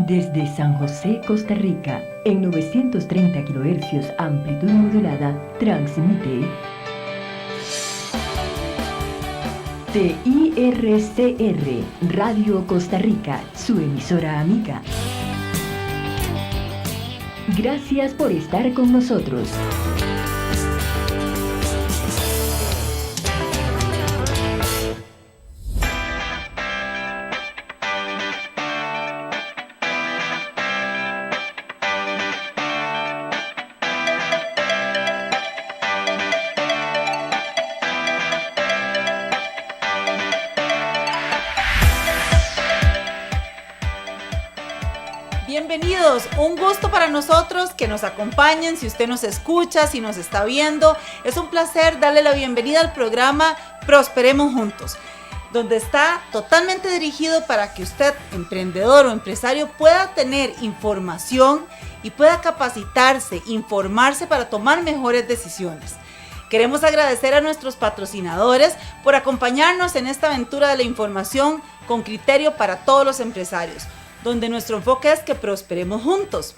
Desde San José, Costa Rica, en 930 kHz amplitud modulada, transmite TIRCR, Radio Costa Rica, su emisora amiga. Gracias por estar con nosotros. Bienvenidos, un gusto para nosotros que nos acompañen, si usted nos escucha, si nos está viendo, es un placer darle la bienvenida al programa Prosperemos Juntos, donde está totalmente dirigido para que usted, emprendedor o empresario, pueda tener información y pueda capacitarse, informarse para tomar mejores decisiones. Queremos agradecer a nuestros patrocinadores por acompañarnos en esta aventura de la información con criterio para todos los empresarios, donde nuestro enfoque es que prosperemos juntos.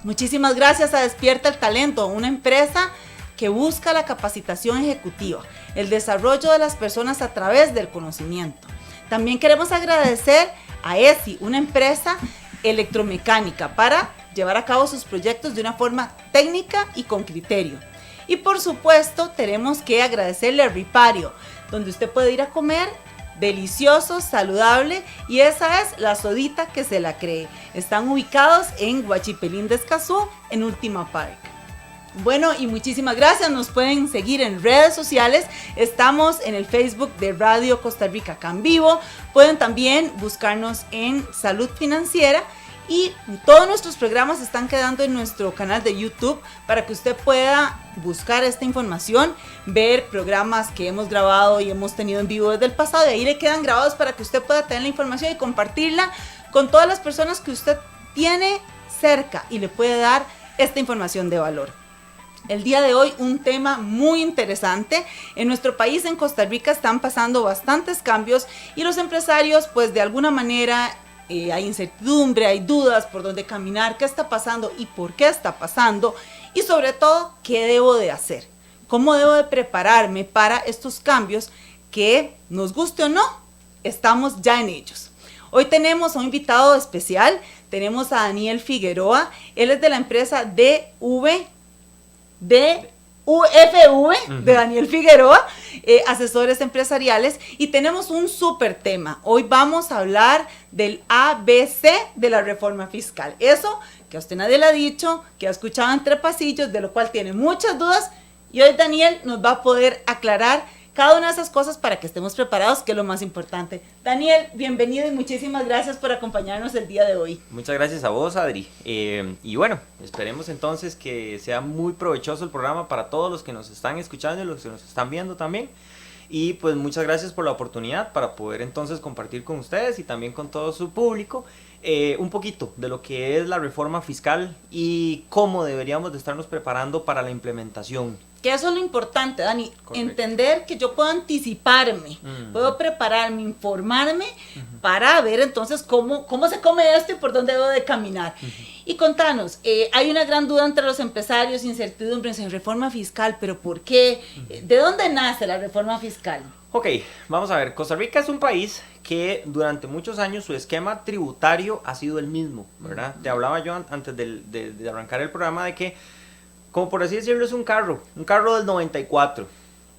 Muchísimas gracias a Despierta el Talento, una empresa que busca la capacitación ejecutiva, el desarrollo de las personas a través del conocimiento. También queremos agradecer a ESI, una empresa electromecánica, para llevar a cabo sus proyectos de una forma técnica y con criterio. Y por supuesto, tenemos que agradecerle a Ripario, donde usted puede ir a comer delicioso, saludable, y esa es la sodita que se la cree. Están ubicados en Huachipelín de Escazú, en Última Park. Bueno, y muchísimas gracias. Nos pueden seguir en redes sociales. Estamos en el Facebook de Radio Costa Rica acá en vivo. Pueden también buscarnos en Salud Financiera. Y todos nuestros programas están quedando en nuestro canal de YouTube para que usted pueda buscar esta información, ver programas que hemos grabado y hemos tenido en vivo desde el pasado, y ahí le quedan grabados para que usted pueda tener la información y compartirla con todas las personas que usted tiene cerca y le puede dar esta información de valor. El día de hoy un tema muy interesante. En nuestro país, en Costa Rica, están pasando bastantes cambios y los empresarios, pues de alguna manera, hay incertidumbre, hay dudas por dónde caminar, qué está pasando y por qué está pasando, y sobre todo, qué debo de hacer, cómo debo de prepararme para estos cambios que, nos guste o no, estamos ya en ellos. Hoy tenemos a un invitado especial, tenemos a Daniel Figueroa. Él es de la empresa UFV de Daniel Figueroa, asesores empresariales, y tenemos un súper tema. Hoy vamos a hablar del ABC de la reforma fiscal. Eso que a usted nadie le ha dicho, que ha escuchado entre pasillos, de lo cual tiene muchas dudas, y hoy Daniel nos va a poder aclarar cada una de esas cosas para que estemos preparados, que es lo más importante. Daniel, bienvenido y muchísimas gracias por acompañarnos el día de hoy. Muchas gracias a vos, Adri. Y bueno, esperemos entonces que sea muy provechoso el programa para todos los que nos están escuchando y los que nos están viendo también. Y pues muchas gracias por la oportunidad para poder entonces compartir con ustedes y también con todo su público un poquito de lo que es la reforma fiscal y cómo deberíamos de estarnos preparando para la implementación. Que eso es lo importante, Dani. Correcto. Entender que yo puedo anticiparme, puedo prepararme, informarme para ver entonces cómo se come esto y por dónde debo de caminar. Y contanos, hay una gran duda entre los empresarios, incertidumbres en reforma fiscal, pero ¿por qué? ¿De dónde nace la reforma fiscal? Ok, vamos a ver. Costa Rica es un país que durante muchos años su esquema tributario ha sido el mismo, ¿verdad? Te hablaba yo antes de arrancar el programa de que, como por así decirlo, es un carro del 94,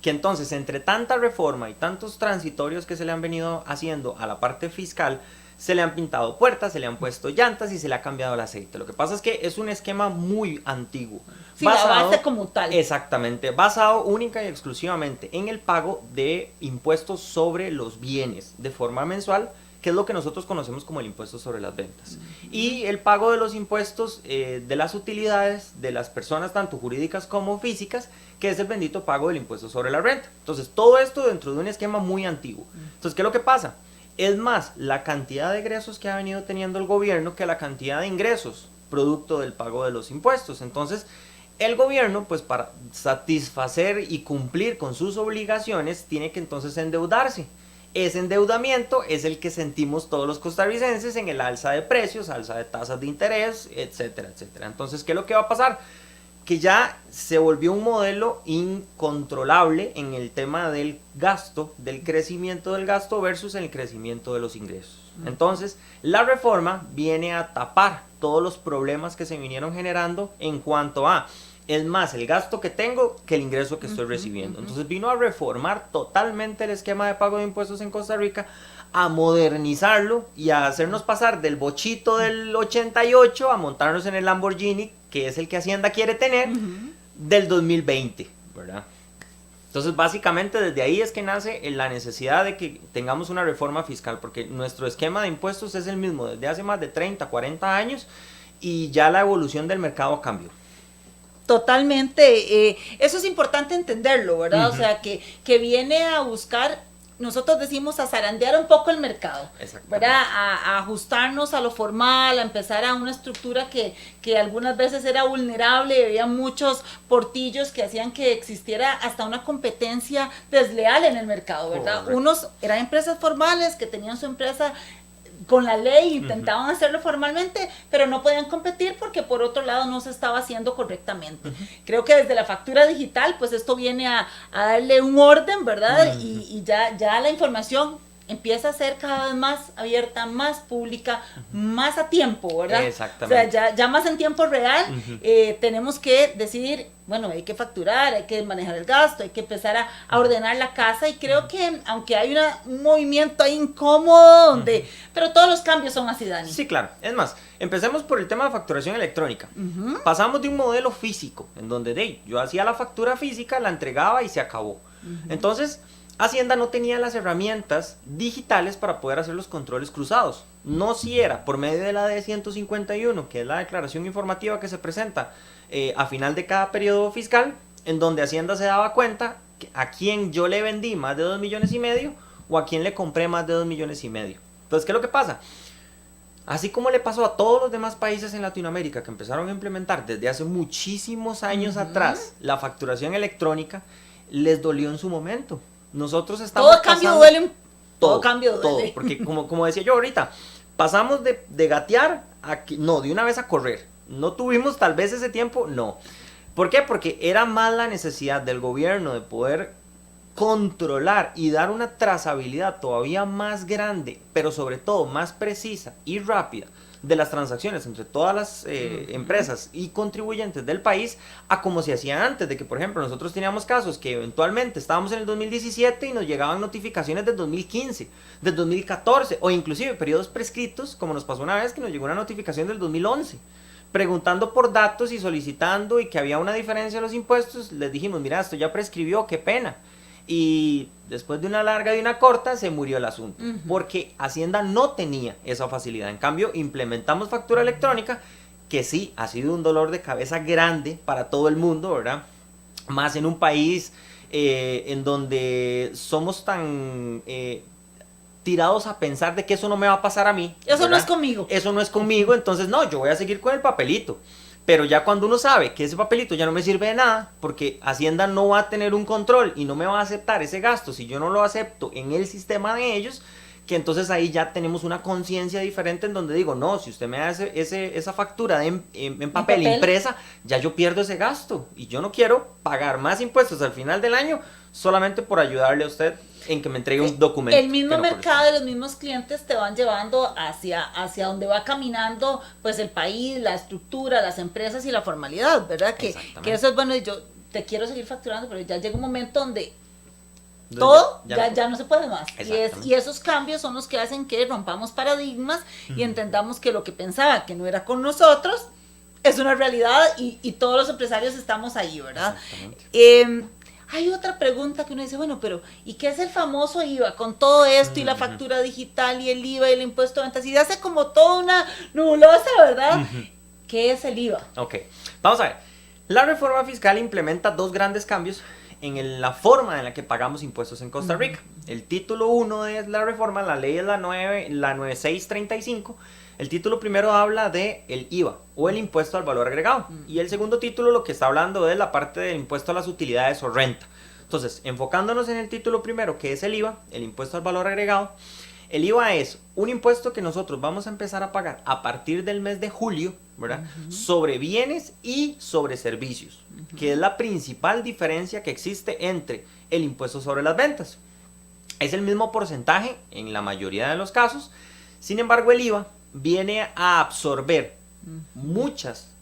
que entonces entre tanta reforma y tantos transitorios que se le han venido haciendo a la parte fiscal, se le han pintado puertas, se le han puesto llantas y se le ha cambiado el aceite. Lo que pasa es que es un esquema muy antiguo. Sí, la base como tal. Exactamente, basado única y exclusivamente en el pago de impuestos sobre los bienes de forma mensual, que es lo que nosotros conocemos como el impuesto sobre las ventas. Y el pago de los impuestos de las utilidades de las personas, tanto jurídicas como físicas, que es el bendito pago del impuesto sobre la renta. Entonces, todo esto dentro de un esquema muy antiguo. Entonces, ¿qué es lo que pasa? Es más la cantidad de egresos que ha venido teniendo el gobierno que la cantidad de ingresos producto del pago de los impuestos. Entonces, el gobierno, pues para satisfacer y cumplir con sus obligaciones, tiene que entonces endeudarse. Ese endeudamiento es el que sentimos todos los costarricenses en el alza de precios, alza de tasas de interés, etcétera, etcétera. Entonces, ¿qué es lo que va a pasar? Que ya se volvió un modelo incontrolable en el tema del gasto, del crecimiento del gasto versus el crecimiento de los ingresos. Entonces, la reforma viene a tapar todos los problemas que se vinieron generando en cuanto a, es más el gasto que tengo que el ingreso que estoy recibiendo. Entonces vino a reformar totalmente el esquema de pago de impuestos en Costa Rica, a modernizarlo y a hacernos pasar del bochito del 88 a montarnos en el Lamborghini, que es el que Hacienda quiere tener, del 2020, ¿verdad? Entonces, básicamente, desde ahí es que nace la necesidad de que tengamos una reforma fiscal, porque nuestro esquema de impuestos es el mismo desde hace más de 30, 40 años y ya la evolución del mercado cambió. Totalmente, eso es importante entenderlo, ¿verdad? O sea, que viene a buscar, nosotros decimos, a zarandear un poco el mercado, ¿verdad? A ajustarnos a lo formal, a empezar a una estructura que algunas veces era vulnerable, había muchos portillos que hacían que existiera hasta una competencia desleal en el mercado, ¿verdad? Correcto. Unos eran empresas formales que tenían su empresa con la ley, intentaban hacerlo formalmente, pero no podían competir porque por otro lado no se estaba haciendo correctamente. Creo que desde la factura digital, pues esto viene a darle un orden, ¿verdad? Y ya la información empieza a ser cada vez más abierta, más pública, más a tiempo, ¿verdad? Exactamente. O sea, ya más en tiempo real, tenemos que decidir, bueno, hay que facturar, hay que manejar el gasto, hay que empezar a ordenar la casa, y creo que aunque hay un movimiento ahí incómodo, donde, pero todos los cambios son así, Dani. Sí, claro. Es más, empecemos por el tema de facturación electrónica. Pasamos de un modelo físico, en donde yo hacía la factura física, la entregaba y se acabó. Entonces, Hacienda no tenía las herramientas digitales para poder hacer los controles cruzados. No si era por medio de la D151, que es la declaración informativa que se presenta a final de cada periodo fiscal, en donde Hacienda se daba cuenta a quién yo le vendí más de 2,5 millones o a quién le compré más de 2,5 millones. Entonces, ¿qué es lo que pasa? Así como le pasó a todos los demás países en Latinoamérica que empezaron a implementar desde hace muchísimos años atrás la facturación electrónica, les dolió en su momento. Nosotros estamos todo cambio duele, todo cambio duele. Todo, porque como decía yo ahorita, pasamos de gatear de una vez a correr. No tuvimos tal vez ese tiempo, no. ¿Por qué? Porque era más la necesidad del gobierno de poder controlar y dar una trazabilidad todavía más grande, pero sobre todo más precisa y rápida de las transacciones entre todas las empresas y contribuyentes del país, a como se hacía antes, de que por ejemplo nosotros teníamos casos que eventualmente estábamos en el 2017 y nos llegaban notificaciones del 2015, del 2014 o inclusive periodos prescritos, como nos pasó una vez que nos llegó una notificación del 2011 preguntando por datos y solicitando y que había una diferencia en los impuestos. Les dijimos, mira, esto ya prescribió, qué pena. Y después de una larga y una corta se murió el asunto, porque Hacienda no tenía esa facilidad. En cambio, implementamos factura electrónica, que sí, ha sido un dolor de cabeza grande para todo el mundo, ¿verdad? Más en un país en donde somos tan tirados a pensar de que eso no me va a pasar a mí. Eso ¿verdad? no es conmigo. Eso no es conmigo, entonces no, yo voy a seguir con el papelito. Pero ya cuando uno sabe que ese papelito ya no me sirve de nada, porque Hacienda no va a tener un control y no me va a aceptar ese gasto si yo no lo acepto en el sistema de ellos, que entonces ahí ya tenemos una conciencia diferente en donde digo, no, si usted me da esa factura en papel impresa, ya yo pierdo ese gasto y yo no quiero pagar más impuestos al final del año solamente por ayudarle a usted en que me entregue un documento. El mismo mercado y los mismos clientes te van llevando hacia donde va caminando pues el país, la estructura, las empresas y la formalidad, ¿verdad? Que eso es bueno, y yo te quiero seguir facturando, pero ya llega un momento donde todo ya no se puede más. Y esos cambios son los que hacen que rompamos paradigmas y entendamos que lo que pensaba que no era con nosotros es una realidad y todos los empresarios estamos ahí, ¿verdad? Hay otra pregunta que uno dice, bueno, pero ¿y qué es el famoso IVA? Con todo esto y la factura digital y el IVA y el impuesto de ventas, y hace como toda una nebulosa, ¿verdad? ¿Qué es el IVA? Ok, vamos a ver. La reforma fiscal implementa dos grandes cambios en la forma en la que pagamos impuestos en Costa Rica. El título 1 de la reforma, la ley es la 9635. El título primero habla de el IVA o el impuesto al valor agregado. Y el segundo título lo que está hablando es la parte del impuesto a las utilidades o renta. Entonces, enfocándonos en el título primero, que es el IVA, el impuesto al valor agregado. El IVA es un impuesto que nosotros vamos a empezar a pagar a partir del mes de julio, ¿verdad? Sobre bienes y sobre servicios, que es la principal diferencia que existe entre el impuesto sobre las ventas. Es el mismo porcentaje en la mayoría de los casos, sin embargo el IVA viene a absorber muchas,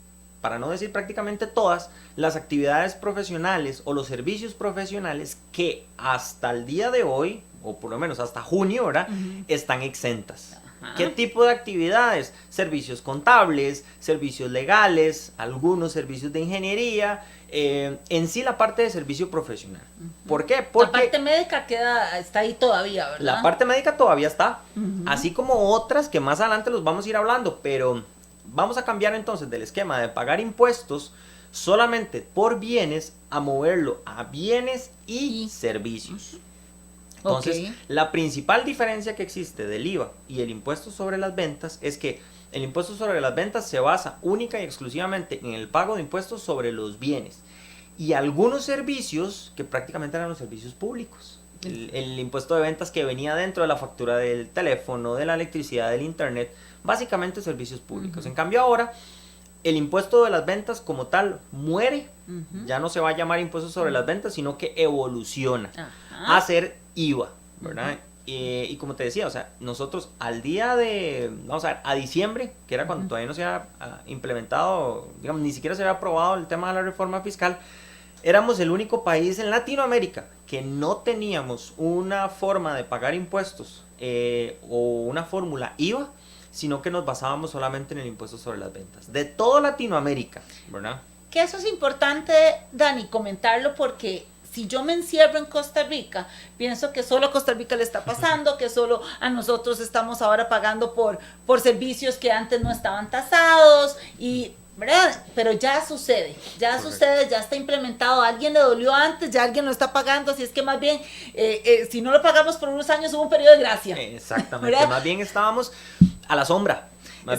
para no decir prácticamente todas, las actividades profesionales o los servicios profesionales que hasta el día de hoy, o por lo menos hasta junio, ¿verdad? Están exentas. ¿Qué tipo de actividades? Servicios contables, servicios legales, algunos servicios de ingeniería, en sí la parte de servicio profesional. ¿Por qué? Porque la parte médica está ahí todavía, ¿verdad? La parte médica todavía está, así como otras que más adelante los vamos a ir hablando, pero vamos a cambiar entonces del esquema de pagar impuestos solamente por bienes a moverlo a bienes y servicios. Entonces, la principal diferencia que existe del IVA y el impuesto sobre las ventas es que el impuesto sobre las ventas se basa única y exclusivamente en el pago de impuestos sobre los bienes y algunos servicios que prácticamente eran los servicios públicos. El impuesto de ventas que venía dentro de la factura del teléfono, de la electricidad, del internet, básicamente servicios públicos. En cambio ahora, el impuesto de las ventas como tal muere, ya no se va a llamar impuesto sobre las ventas, sino que evoluciona a ser IVA, ¿verdad? Y como te decía, o sea, nosotros al día de, vamos a ver, a diciembre, que era cuando todavía no se había implementado, digamos, ni siquiera se había aprobado el tema de la reforma fiscal, éramos el único país en Latinoamérica que no teníamos una forma de pagar impuestos o una fórmula IVA, sino que nos basábamos solamente en el impuesto sobre las ventas. De toda Latinoamérica, ¿verdad? Que eso es importante, Dani, comentarlo porque si yo me encierro en Costa Rica, pienso que solo a Costa Rica le está pasando, que solo a nosotros estamos ahora pagando por servicios que antes no estaban tasados y... ¿verdad? Pero ya sucede, ya está implementado, a alguien le dolió antes, ya alguien lo está pagando, así es que más bien, si no lo pagamos por unos años, hubo un periodo de gracia. Exactamente, ¿verdad? Más bien estábamos a la sombra,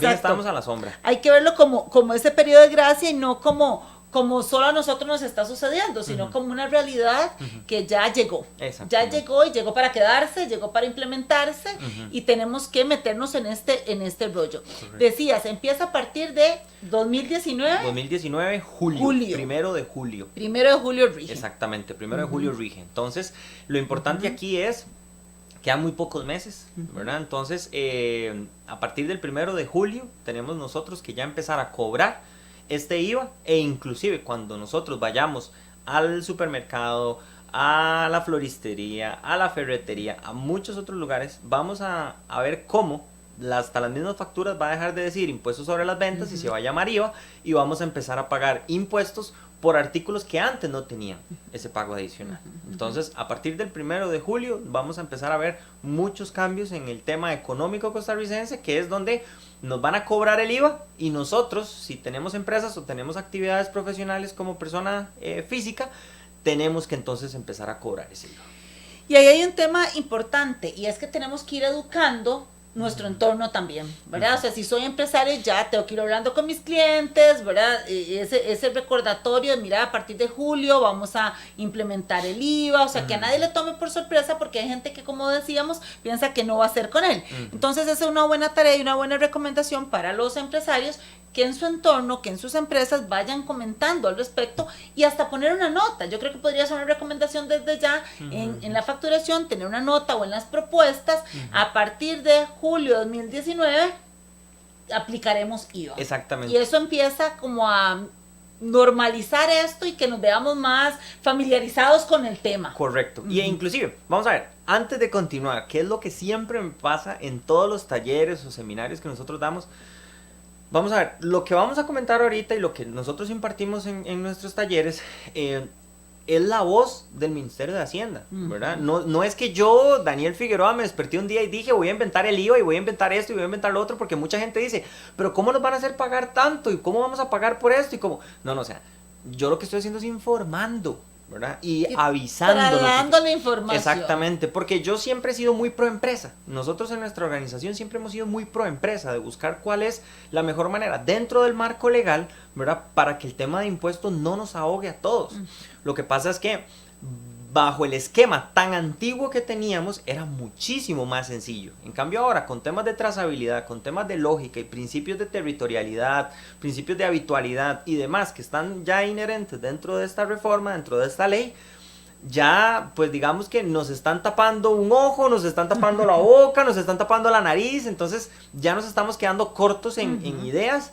estábamos a la sombra. Hay que verlo como ese periodo de gracia y no como solo a nosotros nos está sucediendo, sino como una realidad que ya llegó. Ya llegó y llegó para quedarse, llegó para implementarse y tenemos que meternos en este rollo. Correcto. Decías, empieza a partir de 2019. 2019, julio. Primero de julio. Primero de julio rige. Exactamente, primero de julio rige. Entonces, lo importante aquí es, quedan muy pocos meses, ¿verdad? Entonces, a partir del primero de julio, tenemos nosotros que ya empezar a cobrar este IVA e inclusive cuando nosotros vayamos al supermercado, a la floristería, a la ferretería, a muchos otros lugares, vamos a ver cómo hasta las mismas facturas va a dejar de decir impuestos sobre las ventas y se va a llamar IVA y vamos a empezar a pagar impuestos por artículos que antes no tenían ese pago adicional. Entonces, a partir del 1 de julio vamos a empezar a ver muchos cambios en el tema económico costarricense, que es donde nos van a cobrar el IVA y nosotros, si tenemos empresas o tenemos actividades profesionales como persona física, tenemos que entonces empezar a cobrar ese IVA. Y ahí hay un tema importante y es que tenemos que ir educando nuestro entorno también, ¿verdad? O sea, si soy empresario ya tengo que ir hablando con mis clientes, ¿verdad? Ese recordatorio de, mira, a partir de julio vamos a implementar el IVA, o sea, que a nadie le tome por sorpresa porque hay gente que, como decíamos, piensa que no va a hacer con él. Entonces, esa es una buena tarea y una buena recomendación para los empresarios que en su entorno, que en sus empresas vayan comentando al respecto y hasta poner una nota. Yo creo que podría ser una recomendación desde ya en la facturación, tener una nota o en las propuestas. A partir de julio de 2019 aplicaremos IVA. Exactamente. Y eso empieza como a normalizar esto y que nos veamos más familiarizados con el tema. Correcto. Y inclusive, vamos a ver, antes de continuar, ¿qué es lo que siempre me pasa en todos los talleres o seminarios que nosotros damos? Vamos a ver, lo que vamos a comentar ahorita y lo que nosotros impartimos en nuestros talleres es la voz del Ministerio de Hacienda, ¿verdad? No es que yo, Daniel Figueroa, me desperté un día y dije voy a inventar el IVA y voy a inventar esto y voy a inventar lo otro, porque mucha gente dice, pero ¿cómo nos van a hacer pagar tanto? ¿Y cómo vamos a pagar por esto? Y cómo... No, o sea, yo lo que estoy haciendo es informando, ¿verdad? Y avisando. Trasladando la información. Exactamente, porque yo siempre he sido muy pro empresa. Nosotros en nuestra organización siempre hemos sido muy pro empresa, de buscar cuál es la mejor manera dentro del marco legal, ¿verdad? Para que el tema de impuestos no nos ahogue a todos. Lo que pasa es que bajo el esquema tan antiguo que teníamos, era muchísimo más sencillo. En cambio ahora, con temas de trazabilidad, con temas de lógica y principios de territorialidad, principios de habitualidad y demás que están ya inherentes dentro de esta reforma, dentro de esta ley, ya pues digamos que nos están tapando un ojo, nos están tapando la boca, nos están tapando la nariz, entonces ya nos estamos quedando cortos en ideas,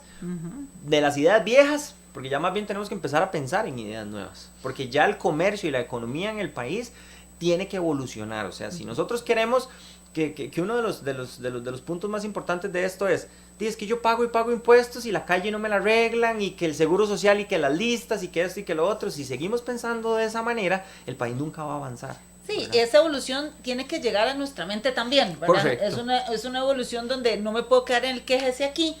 de las ideas viejas, porque ya más bien tenemos que empezar a pensar en ideas nuevas, porque ya el comercio y la economía en el país tiene que evolucionar. O sea, si nosotros queremos que uno de los puntos más importantes de esto es que yo pago impuestos y la calle no me la arreglan, y que el seguro social y que las listas y que esto y que lo otro, si seguimos pensando de esa manera, el país nunca va a avanzar. Sí, ¿verdad? esa evolución tiene que llegar a nuestra mente también, ¿verdad? Correcto. Es una evolución donde no me puedo quedar en el quéjese aquí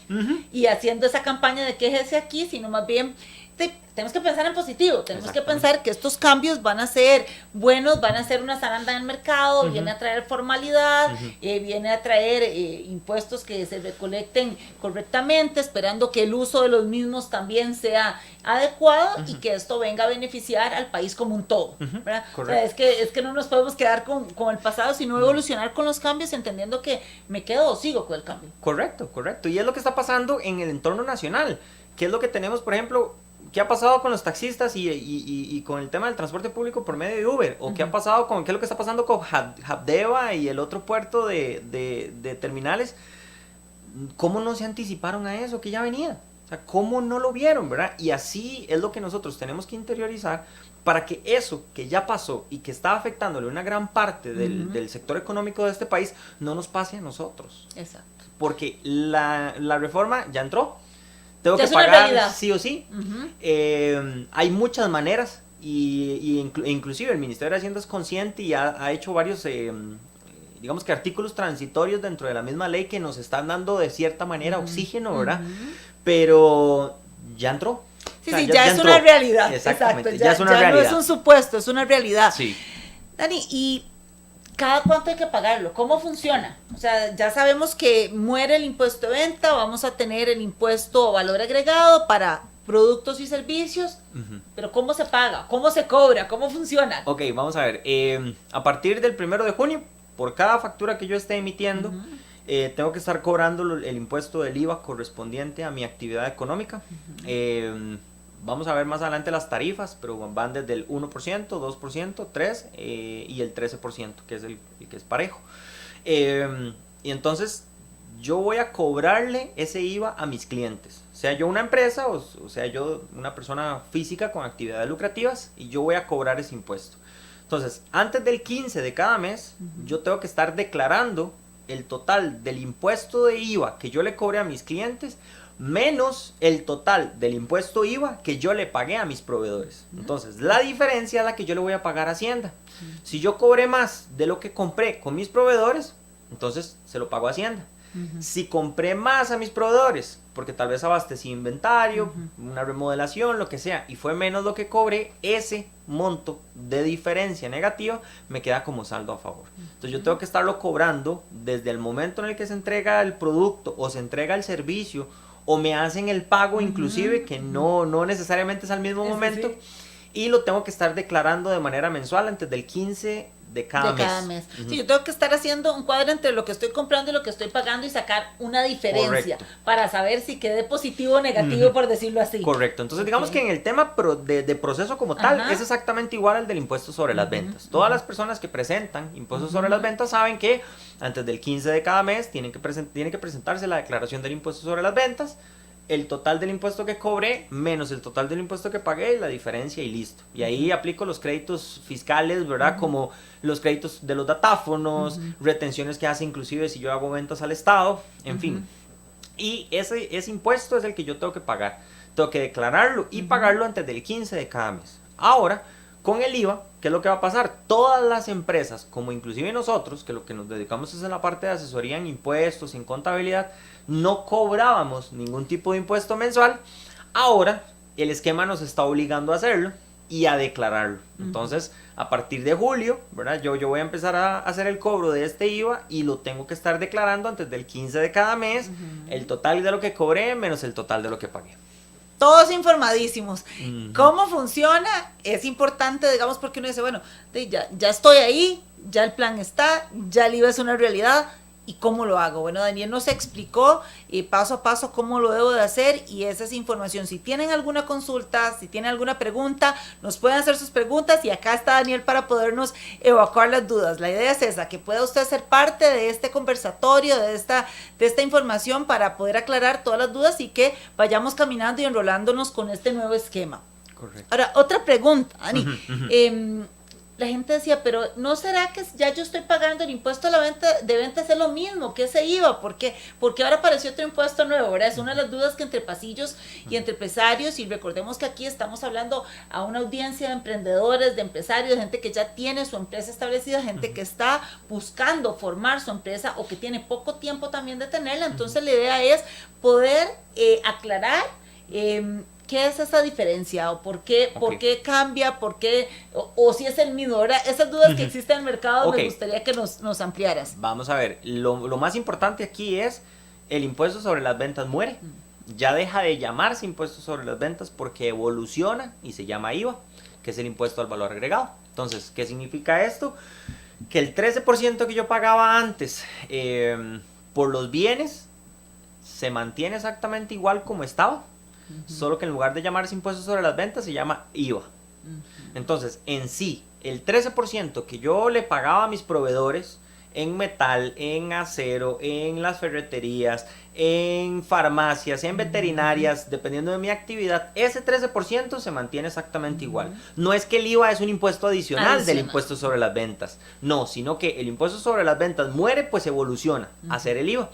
y haciendo esa campaña de quéjese aquí, sino más bien tenemos que pensar en positivo, tenemos que pensar que estos cambios van a ser buenos, van a ser una zaranda en el mercado, viene a traer formalidad, viene a traer impuestos que se recolecten correctamente, esperando que el uso de los mismos también sea adecuado y que esto venga a beneficiar al país como un todo, ¿verdad? O sea, es que no nos podemos quedar con el pasado, sino evolucionar con los cambios, entendiendo que me quedo o sigo con el cambio. Correcto. Y es lo que está pasando en el entorno nacional. ¿Qué es lo que tenemos, por ejemplo? ¿Qué ha pasado con los taxistas y con el tema del transporte público por medio de Uber? ¿O qué ha pasado qué es lo que está pasando con Habdeba y el otro puerto de terminales? ¿Cómo no se anticiparon a eso que ya venía? O sea, ¿cómo no lo vieron, verdad? Y así es lo que nosotros tenemos que interiorizar para que eso que ya pasó y que está afectándole una gran parte del sector económico de este país no nos pase a nosotros. Exacto. Porque la reforma ya entró. Tengo ya que es una pagar realidad. sí o sí. Hay muchas maneras inclusive el Ministerio de Hacienda es consciente y ha hecho varios, digamos que artículos transitorios dentro de la misma ley que nos están dando de cierta manera oxígeno, ¿verdad? Pero ya entró. Sí, O sea, ya es una realidad. Exactamente, Exacto, ya es una realidad. No es un supuesto, es una realidad. Sí. Dani, ¿y cada cuánto hay que pagarlo? ¿Cómo funciona? O sea, ya sabemos que muere el impuesto de venta, vamos a tener el impuesto a valor agregado para productos y servicios, pero ¿cómo se paga? ¿Cómo se cobra? ¿Cómo funciona? Ok, vamos a ver. A partir del 1 de junio, por cada factura que yo esté emitiendo, tengo que estar cobrando el impuesto del IVA correspondiente a mi actividad económica. Vamos a ver más adelante las tarifas, pero van desde el 1%, 2%, 3% y el 13%, que es el que es parejo. Y entonces yo voy a cobrarle ese IVA a mis clientes. Sea yo una empresa o sea yo una persona física con actividades lucrativas, y yo voy a cobrar ese impuesto. Entonces, antes del 15 de cada mes, yo tengo que estar declarando el total del impuesto de IVA que yo le cobré a mis clientes, menos el total del impuesto IVA que yo le pagué a mis proveedores. Entonces, la diferencia es la que yo le voy a pagar a Hacienda. Si yo cobré más de lo que compré con mis proveedores, entonces se lo pago a Hacienda. Si compré más a mis proveedores, porque tal vez abastecí inventario, una remodelación, lo que sea, y fue menos lo que cobré, ese monto de diferencia negativa me queda como saldo a favor. Entonces yo tengo que estarlo cobrando desde el momento en el que se entrega el producto o se entrega el servicio, o me hacen el pago inclusive, que no necesariamente es al mismo momento, y lo tengo que estar declarando de manera mensual antes del 15 de cada mes. Sí, yo tengo que estar haciendo un cuadro entre lo que estoy comprando y lo que estoy pagando y sacar una diferencia. Correcto. Para saber si quedé positivo o negativo, por decirlo así. Correcto. Entonces, digamos que en el tema de proceso como tal, es exactamente igual al del impuesto sobre las ventas. Todas las personas que presentan impuestos sobre las ventas saben que antes del 15 de cada mes tiene que presentarse la declaración del impuesto sobre las ventas, el total del impuesto que cobré menos el total del impuesto que pagué, la diferencia, y listo. Y ahí aplico los créditos fiscales, ¿verdad? Como los créditos de los datáfonos, retenciones que hace inclusive si yo hago ventas al Estado, en fin. Y ese impuesto es el que yo tengo que pagar. Tengo que declararlo y pagarlo antes del 15 de cada mes. Ahora, con el IVA, ¿qué es lo que va a pasar? Todas las empresas, como inclusive nosotros, que lo que nos dedicamos es en la parte de asesoría en impuestos, en contabilidad, no cobrábamos ningún tipo de impuesto mensual. Ahora el esquema nos está obligando a hacerlo y a declararlo. Entonces, a partir de julio, ¿verdad? Yo voy a empezar a hacer el cobro de este IVA y lo tengo que estar declarando antes del 15 de cada mes, el total de lo que cobré menos el total de lo que pagué. todos informadísimos. Ujú. ¿Cómo funciona? Es importante, digamos, porque uno dice, bueno, ya estoy ahí, ya el plan está, ya el IVA es una realidad. ¿Y cómo lo hago? Bueno, Daniel nos explicó paso a paso cómo lo debo de hacer y esa es información. Si tienen alguna consulta, si tienen alguna pregunta, nos pueden hacer sus preguntas y acá está Daniel para podernos evacuar las dudas. La idea es esa, que pueda usted ser parte de este conversatorio, de esta información para poder aclarar todas las dudas y que vayamos caminando y enrolándonos con este nuevo esquema. Correcto. Ahora, otra pregunta, Dani. La gente decía, pero ¿no será que ya yo estoy pagando el impuesto a la venta de ventas es lo mismo que ese IVA? ¿Por qué? Porque ahora apareció otro impuesto nuevo, ¿verdad? Es una de las dudas que entre pasillos y entre empresarios, y recordemos que aquí estamos hablando a una audiencia de emprendedores, de empresarios, de gente que ya tiene su empresa establecida, gente que está buscando formar su empresa o que tiene poco tiempo también de tenerla. Entonces la idea es poder aclarar ¿qué es esa diferencia? ¿O por qué cambia? ¿Por qué? O si es el mismo, ¿verdad? Esas dudas que existen en el mercado, me gustaría que nos ampliaras. Vamos a ver, lo más importante aquí es el impuesto sobre las ventas muere. Ya deja de llamarse impuesto sobre las ventas porque evoluciona y se llama IVA, que es el impuesto al valor agregado. Entonces, ¿qué significa esto? Que el 13% que yo pagaba antes por los bienes se mantiene exactamente igual como estaba. Solo que en lugar de llamarse impuesto sobre las ventas se llama IVA. Entonces, en sí, el 13% que yo le pagaba a mis proveedores en metal, en acero, en las ferreterías, en farmacias, en veterinarias, dependiendo de mi actividad, ese 13% se mantiene exactamente igual. No es que el IVA es un impuesto adicional del impuesto sobre las ventas, no, sino que el impuesto sobre las ventas muere, pues evoluciona a ser el IVA.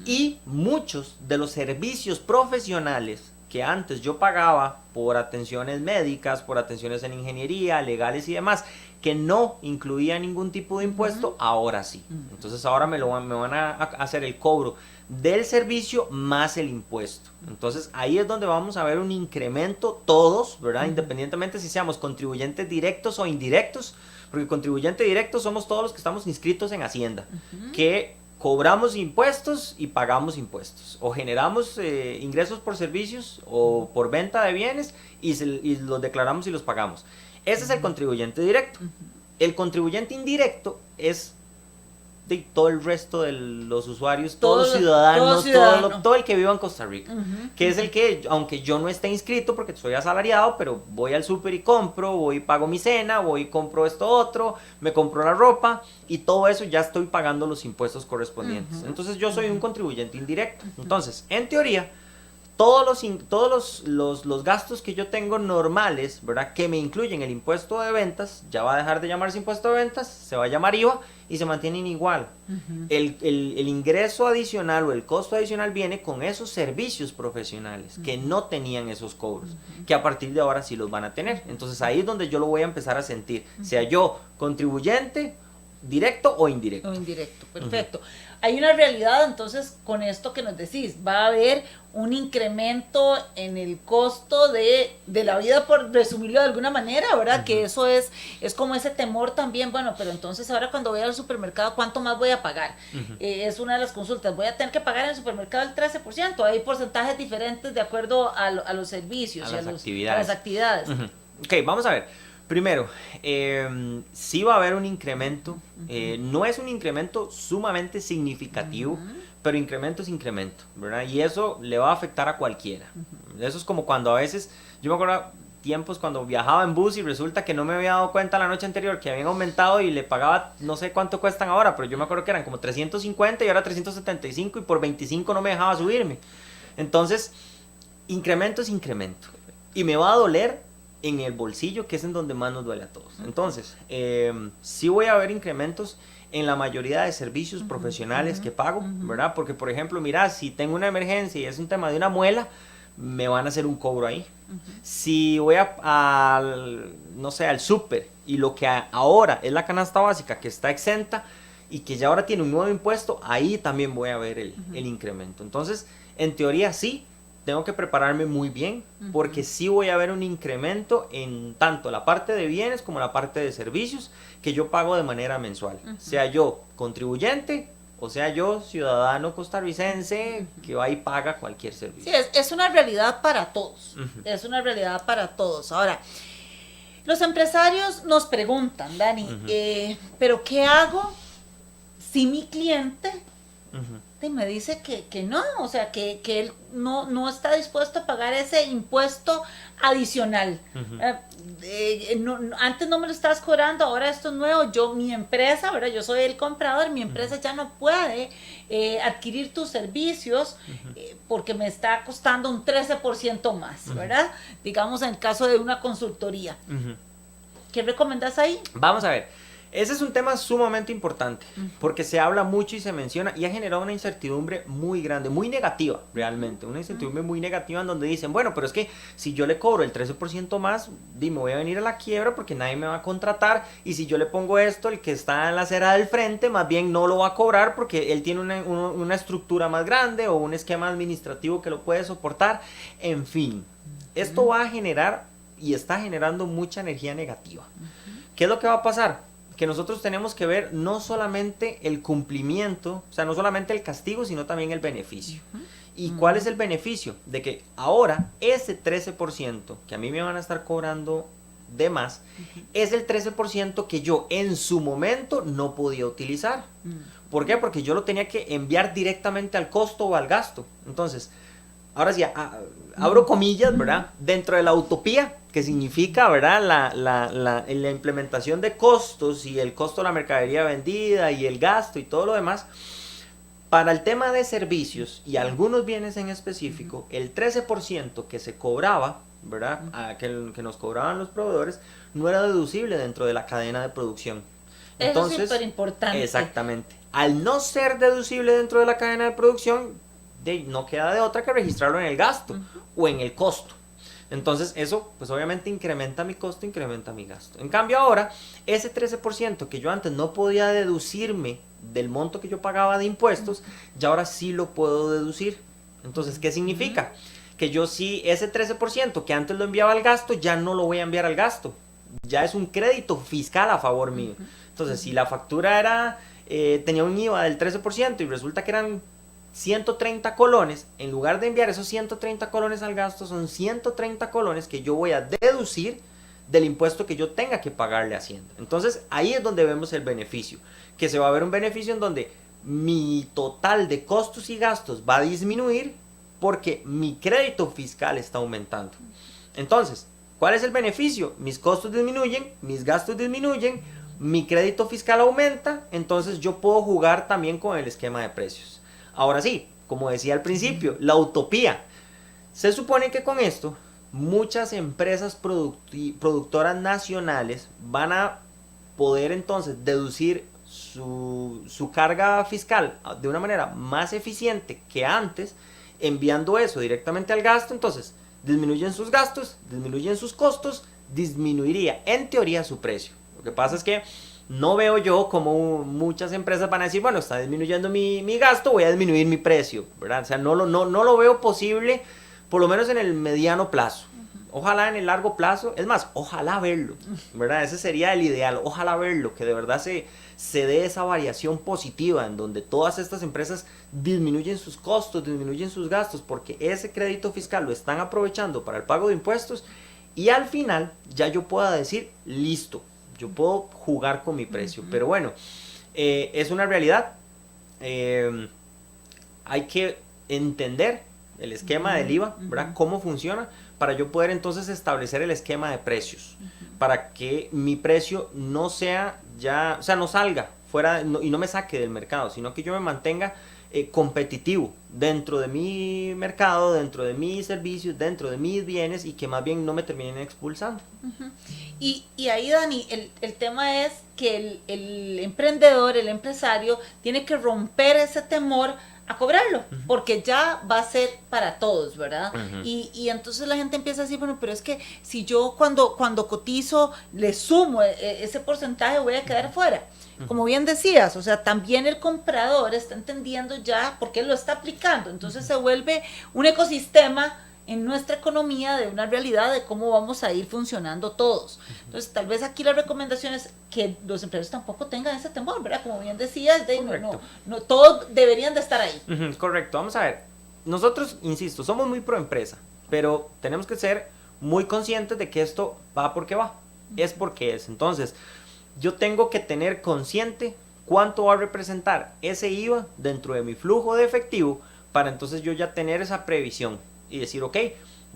Y muchos de los servicios profesionales que antes yo pagaba por atenciones médicas, por atenciones en ingeniería, legales y demás, que no incluía ningún tipo de impuesto, ahora sí. Entonces ahora me van a hacer el cobro del servicio más el impuesto. Entonces ahí es donde vamos a ver un incremento todos, ¿verdad? Independientemente si seamos contribuyentes directos o indirectos, porque contribuyente directo somos todos los que estamos inscritos en Hacienda, que cobramos impuestos y pagamos impuestos, o generamos ingresos por servicios o por venta de bienes y los declaramos y los pagamos. Ese es el contribuyente directo. El contribuyente indirecto es de todo el resto de los usuarios, todos los ciudadanos, todo el que viva en Costa Rica, que es el que, aunque yo no esté inscrito porque soy asalariado, pero voy al súper y compro, voy y pago mi cena, voy y compro esto otro, me compro la ropa y todo eso ya estoy pagando los impuestos correspondientes. Entonces yo soy un contribuyente indirecto. Entonces, en teoría, todos los gastos que yo tengo normales, ¿verdad? Que me incluyen el impuesto de ventas, ya va a dejar de llamarse impuesto de ventas, se va a llamar IVA y se mantienen igual. El ingreso adicional o el costo adicional viene con esos servicios profesionales que no tenían esos cobros, que a partir de ahora sí los van a tener. Entonces ahí es donde yo lo voy a empezar a sentir, sea yo contribuyente, directo o indirecto. Perfecto. Hay una realidad entonces con esto que nos decís, va a haber un incremento en el costo de la vida, por resumirlo de alguna manera, ¿verdad? Que eso es como ese temor también, bueno, pero entonces ahora cuando voy al supermercado, ¿cuánto más voy a pagar? Es una de las consultas, voy a tener que pagar en el supermercado el 13%, hay porcentajes diferentes de acuerdo a los servicios, a las actividades. Ok, vamos a ver. Primero, sí va a haber un incremento, no es un incremento sumamente significativo, pero incremento es incremento, ¿verdad? Y eso le va a afectar a cualquiera. Eso es como cuando a veces, yo me acuerdo tiempos cuando viajaba en bus y resulta que no me había dado cuenta la noche anterior que habían aumentado y le pagaba, no sé cuánto cuestan ahora, pero yo me acuerdo que eran como 350 y ahora 375 y por 25 no me dejaba subirme. Entonces, incremento es incremento. Y me va a doler en el bolsillo, que es en donde más nos duele a todos. Entonces, sí voy a ver incrementos en la mayoría de servicios profesionales que pago, ¿verdad? Porque, por ejemplo, mira, si tengo una emergencia y es un tema de una muela, me van a hacer un cobro ahí. Si voy no sé, al súper y lo que ahora es la canasta básica que está exenta y que ya ahora tiene un nuevo impuesto, ahí también voy a ver el incremento. Entonces, en teoría sí, tengo que prepararme muy bien porque sí voy a ver un incremento en tanto la parte de bienes como la parte de servicios que yo pago de manera mensual. Sea yo contribuyente O sea, yo, ciudadano costarricense, que va y paga cualquier servicio. Sí, es una realidad para todos. Ujú. Es una realidad para todos. Ahora, los empresarios nos preguntan, Dani, ¿pero qué hago si mi cliente me dice que no? O sea, que él no está dispuesto a pagar ese impuesto adicional. Antes no me lo estabas cobrando, ahora esto es nuevo. Mi empresa, ¿verdad? Yo soy el comprador, mi empresa ya no puede adquirir tus servicios porque me está costando un 13% más, ¿verdad? Digamos en el caso de una consultoría. ¿Qué recomendás ahí? Vamos a ver. Ese es un tema sumamente importante porque se habla mucho y se menciona y ha generado una incertidumbre muy grande, muy negativa realmente, una incertidumbre muy negativa en donde dicen, bueno, pero es que si yo le cobro el 13% más, me voy a venir a la quiebra porque nadie me va a contratar, y si yo le pongo esto, el que está en la acera del frente más bien no lo va a cobrar porque él tiene una estructura más grande o un esquema administrativo que lo puede soportar. En fin, esto va a generar y está generando mucha energía negativa. ¿Qué es lo que va a pasar? Que nosotros tenemos que ver no solamente el cumplimiento, o sea, no solamente el castigo, sino también el beneficio. ¿Y cuál es el beneficio? De que ahora ese 13% que a mí me van a estar cobrando de más, es el 13% que yo en su momento no podía utilizar. ¿Por qué? Porque yo lo tenía que enviar directamente al costo o al gasto. Entonces, ahora sí, abro comillas, ¿verdad? Dentro de la utopía, que significa, ¿verdad? La implementación de costos y el costo de la mercadería vendida y el gasto y todo lo demás. Para el tema de servicios y algunos bienes en específico, el 13% que se cobraba, ¿verdad? Que nos cobraban los proveedores, no era deducible dentro de la cadena de producción. Entonces, eso es súper importante. Exactamente. Al no ser deducible dentro de la cadena de producción, no queda de otra que registrarlo en el gasto o en el costo. Entonces eso pues obviamente incrementa mi costo, incrementa mi gasto. En cambio ahora, ese 13% que yo antes no podía deducirme del monto que yo pagaba de impuestos, ya ahora sí lo puedo deducir. Entonces, ¿qué significa? Que yo sí, ese 13% que antes lo enviaba al gasto, ya no lo voy a enviar al gasto. Ya es un crédito fiscal a favor mío. Entonces, si la factura tenía un IVA del 13% y resulta que eran 130 colones, en lugar de enviar esos 130 colones al gasto, son 130 colones que yo voy a deducir del impuesto que yo tenga que pagarle a Hacienda. Entonces ahí es donde vemos el beneficio, que se va a ver un beneficio en donde mi total de costos y gastos va a disminuir porque mi crédito fiscal está aumentando. Entonces, ¿cuál es el beneficio? Mis costos disminuyen, mis gastos disminuyen, mi crédito fiscal aumenta, entonces yo puedo jugar también con el esquema de precios. Ahora sí, como decía al principio, la utopía. Se supone que con esto muchas empresas productoras nacionales van a poder entonces deducir su carga fiscal de una manera más eficiente que antes, enviando eso directamente al gasto. Entonces disminuyen sus gastos, disminuyen sus costos, disminuiría en teoría su precio. Lo que pasa es que no veo yo como muchas empresas van a decir, bueno, está disminuyendo mi gasto, voy a disminuir mi precio, ¿verdad? O sea, no lo veo posible, por lo menos en el mediano plazo. Ojalá en el largo plazo, es más, ojalá verlo, ¿verdad? Ese sería el ideal, ojalá verlo, que de verdad se dé esa variación positiva en donde todas estas empresas disminuyen sus costos, disminuyen sus gastos, porque ese crédito fiscal lo están aprovechando para el pago de impuestos y al final ya yo pueda decir, listo, yo puedo jugar con mi precio. Pero bueno, es una realidad. Hay que entender el esquema del IVA, ¿verdad? Cómo funciona, para yo poder entonces establecer el esquema de precios, para que mi precio no sea ya, o sea, no salga fuera y no me saque del mercado, sino que yo me mantenga competitivo dentro de mi mercado, dentro de mis servicios, dentro de mis bienes, y que más bien no me terminen expulsando. Y ahí, Dani, el tema es que el emprendedor, el empresario, tiene que romper ese temor a cobrarlo, porque ya va a ser para todos, ¿verdad? Y entonces la gente empieza a decir, bueno, pero es que si yo cuando cotizo le sumo ese porcentaje, voy a quedar fuera. Como bien decías, o sea, también el comprador está entendiendo ya por qué lo está aplicando, entonces se vuelve un ecosistema en nuestra economía de una realidad de cómo vamos a ir funcionando todos. Entonces, tal vez aquí la recomendación es que los empresarios tampoco tengan ese temor, ¿verdad? Como bien decías, no, todos deberían de estar ahí. Correcto, vamos a ver. Nosotros, insisto, somos muy pro empresa, pero tenemos que ser muy conscientes de que esto va porque va, es porque es. Entonces, yo tengo que tener consciente cuánto va a representar ese IVA dentro de mi flujo de efectivo para entonces yo ya tener esa previsión y decir, ok,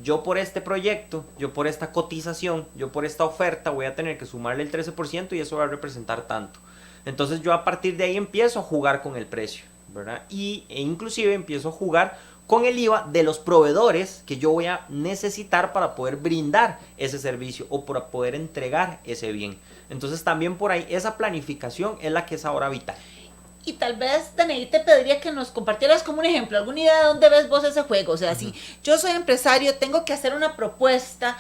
yo por este proyecto, yo por esta cotización, yo por esta oferta voy a tener que sumarle el 13% y eso va a representar tanto. Entonces yo a partir de ahí empiezo a jugar con el precio, ¿verdad? E inclusive empiezo a jugar con el IVA de los proveedores que yo voy a necesitar para poder brindar ese servicio o para poder entregar ese bien. Entonces también por ahí esa planificación es la que es ahora vital. Y tal vez, Danaí, te pediría que nos compartieras como un ejemplo, alguna idea de dónde ves vos ese juego. O sea, si yo soy empresario, tengo que hacer una propuesta,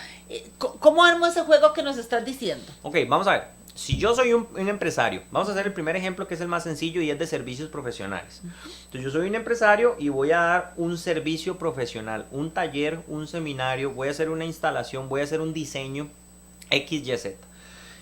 ¿cómo armo ese juego que nos estás diciendo? Ok, vamos a ver. Si yo soy un empresario, vamos a hacer el primer ejemplo que es el más sencillo y es de servicios profesionales. Entonces yo soy un empresario y voy a dar un servicio profesional, un taller, un seminario, voy a hacer una instalación, voy a hacer un diseño XYZ.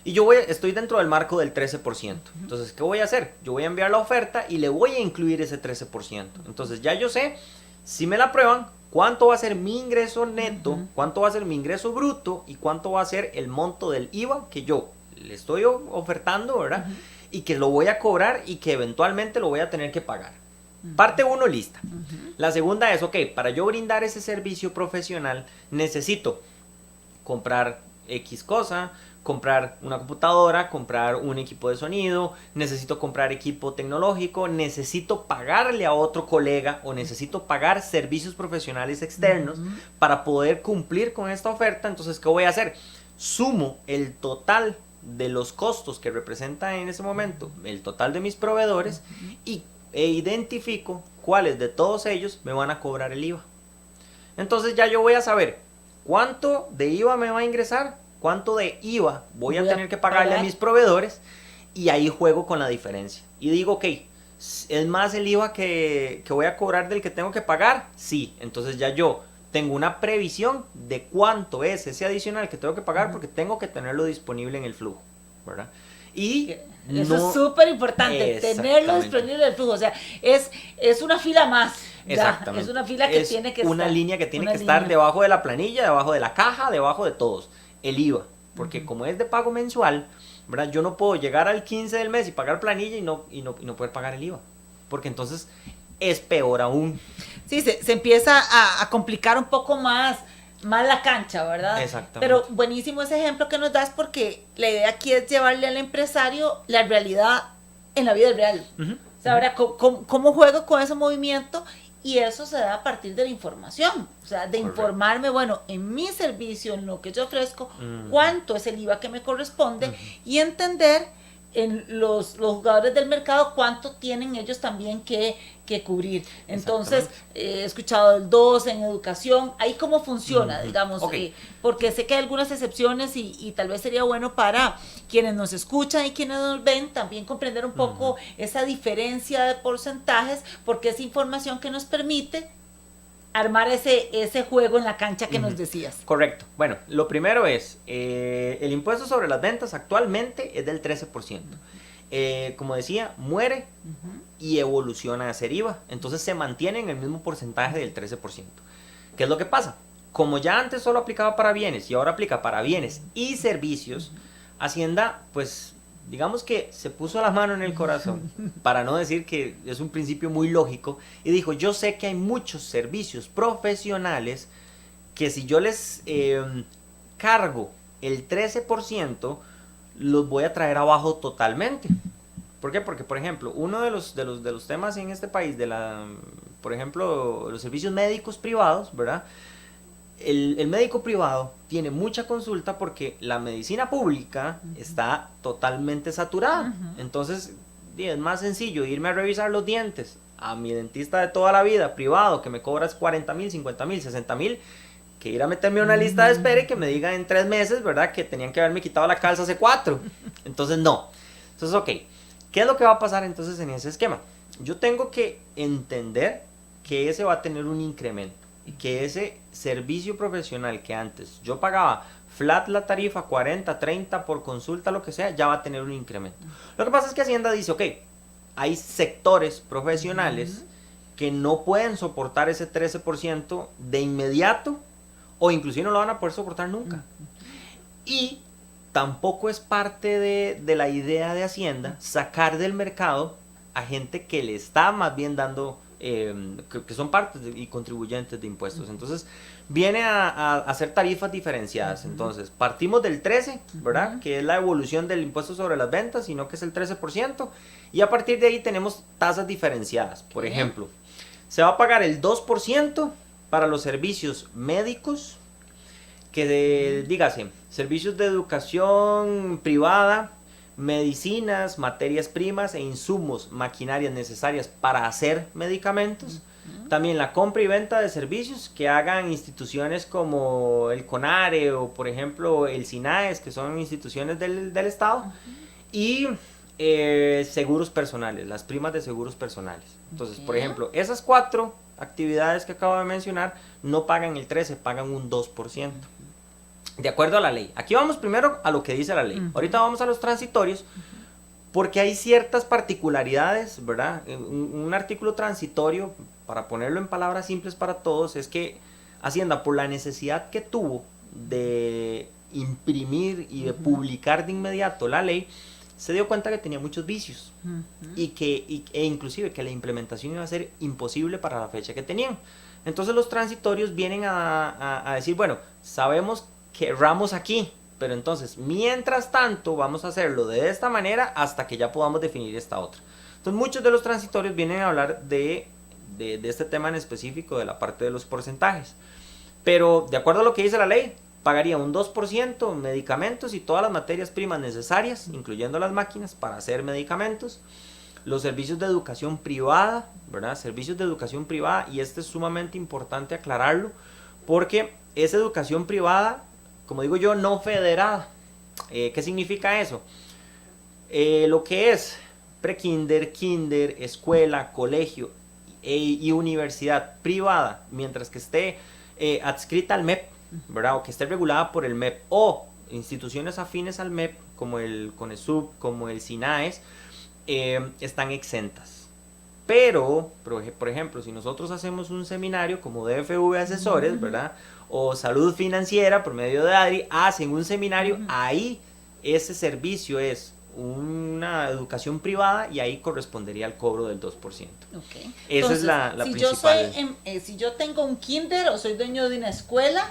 Y yo estoy dentro del marco del 13%. Entonces, ¿qué voy a hacer? Yo voy a enviar la oferta y le voy a incluir ese 13%. Entonces ya yo sé, si me la aprueban, cuánto va a ser mi ingreso neto, cuánto va a ser mi ingreso bruto y cuánto va a ser el monto del IVA que yo le estoy ofertando, ¿verdad? Y que lo voy a cobrar y que eventualmente lo voy a tener que pagar. Parte 1 lista. La segunda es, ok, para yo brindar ese servicio profesional necesito comprar X cosa, comprar una computadora, comprar un equipo de sonido, necesito comprar equipo tecnológico, necesito pagarle a otro colega o necesito pagar servicios profesionales externos para poder cumplir con esta oferta. Entonces, ¿qué voy a hacer? Sumo el total de los costos que representa en ese momento el total de mis proveedores e identifico cuáles de todos ellos me van a cobrar el IVA. Entonces ya yo voy a saber cuánto de IVA me va a ingresar, cuánto de IVA voy a tener que pagarle a mis proveedores y ahí juego con la diferencia. Y digo, ok, ¿es más el IVA que voy a cobrar del que tengo que pagar? Sí, entonces ya yo tengo una previsión de cuánto es ese adicional que tengo que pagar porque tengo que tenerlo disponible en el flujo, ¿verdad? Y eso es súper importante, tenerlo disponible en el flujo. O sea, es una fila más. Exactamente. Es una fila que tiene que estar. Una línea que tiene que estar debajo de la planilla, debajo de la caja, debajo de todos. El IVA, porque como es de pago mensual, ¿verdad? Yo no puedo llegar al 15 del mes y pagar planilla y no poder pagar el IVA, porque entonces es peor aún. Sí, se empieza a complicar un poco más la cancha, ¿verdad? Exactamente. Pero buenísimo ese ejemplo que nos das porque la idea aquí es llevarle al empresario la realidad en la vida real. O sea, ahora, ¿cómo juego con ese movimiento? Y eso se da a partir de la información, o sea, de informarme, bueno, en mi servicio, en lo que yo ofrezco, cuánto es el IVA que me corresponde y entender en los jugadores del mercado cuánto tienen ellos también que cubrir. Entonces, he escuchado el 2 en educación, ahí cómo funciona, digamos, porque sé que hay algunas excepciones y tal vez sería bueno para quienes nos escuchan y quienes nos ven también comprender un poco esa diferencia de porcentajes, porque es información que nos permite armar ese juego en la cancha que nos decías. Correcto. Bueno, lo primero es, el impuesto sobre las ventas actualmente es del 13%. Como decía, muere y evoluciona a ser IVA. Entonces se mantiene en el mismo porcentaje del 13%. ¿Qué es lo que pasa? Como ya antes solo aplicaba para bienes y ahora aplica para bienes y servicios, Hacienda, pues, digamos que se puso la mano en el corazón, para no decir que es un principio muy lógico, y dijo, yo sé que hay muchos servicios profesionales que si yo les cargo el 13%, los voy a traer abajo totalmente. ¿Por qué? Porque, por ejemplo, uno de los temas en este país, por ejemplo, los servicios médicos privados, ¿verdad? El médico privado tiene mucha consulta porque la medicina pública está totalmente saturada. Entonces, es más sencillo irme a revisar los dientes a mi dentista de toda la vida, privado, que me cobras 40,000, 50,000, 60,000, que ir a meterme a una lista de espera y que me digan en 3 meses, ¿verdad? Que tenían que haberme quitado la calza hace 4. Entonces, no. Entonces, ok. ¿Qué es lo que va a pasar entonces en ese esquema? Yo tengo que entender que ese va a tener un incremento. que ese servicio profesional que antes yo pagaba flat la tarifa, 40, 30 por consulta, lo que sea, ya va a tener un incremento. Lo que pasa es que Hacienda dice, ok, hay sectores profesionales que no pueden soportar ese 13% de inmediato, o inclusive no lo van a poder soportar nunca. Y tampoco es parte de la idea de Hacienda sacar del mercado a gente que le está más bien dando, que son partes y contribuyentes de impuestos. Entonces, viene a hacer tarifas diferenciadas. Entonces, partimos del 13, ¿verdad? Que es la evolución del impuesto sobre las ventas, sino que es el 13%. Y a partir de ahí tenemos tasas diferenciadas. Por ejemplo, se va a pagar el 2% para los servicios médicos, que dígase, servicios de educación privada, medicinas, materias primas e insumos, maquinarias necesarias para hacer medicamentos. También la compra y venta de servicios que hagan instituciones como el CONARE o, por ejemplo, el SINAES, que son instituciones del Estado. Y seguros personales, las primas de seguros personales. Entonces, por ejemplo, esas 4 actividades que acabo de mencionar no pagan el 13%, pagan un 2%. De acuerdo a la ley. Aquí vamos primero a lo que dice la ley. Ahorita vamos a los transitorios, porque hay ciertas particularidades, ¿verdad? Un artículo transitorio, para ponerlo en palabras simples para todos, es que Hacienda, por la necesidad que tuvo de imprimir y de publicar de inmediato la ley, se dio cuenta que tenía muchos vicios e inclusive que la implementación iba a ser imposible para la fecha que tenían. Entonces los transitorios vienen a decir, bueno, sabemos que erramos aquí, pero entonces, mientras tanto, vamos a hacerlo de esta manera hasta que ya podamos definir esta otra. Entonces, muchos de los transitorios vienen a hablar de este tema en específico, de la parte de los porcentajes. Pero, de acuerdo a lo que dice la ley, pagaría un 2% en medicamentos y todas las materias primas necesarias, incluyendo las máquinas para hacer medicamentos. Los servicios de educación privada, ¿verdad? Servicios de educación privada, y este es sumamente importante aclararlo, porque es educación privada, como digo yo, no federada. ¿Qué significa eso? Lo que es prekinder, kinder, escuela, colegio y universidad privada, mientras que esté adscrita al MEP, ¿verdad? O que esté regulada por el MEP, o instituciones afines al MEP, como el CONESUB, como el SINAES, están exentas. Pero, por ejemplo, si nosotros hacemos un seminario como DFV Asesores, ¿verdad? O Salud Financiera por medio de ADRI, hacen un seminario, ahí ese servicio es una educación privada y ahí correspondería al cobro del 2%. Okay. Esa Entonces, es la si principal. Yo soy, si yo tengo un kinder o soy dueño de una escuela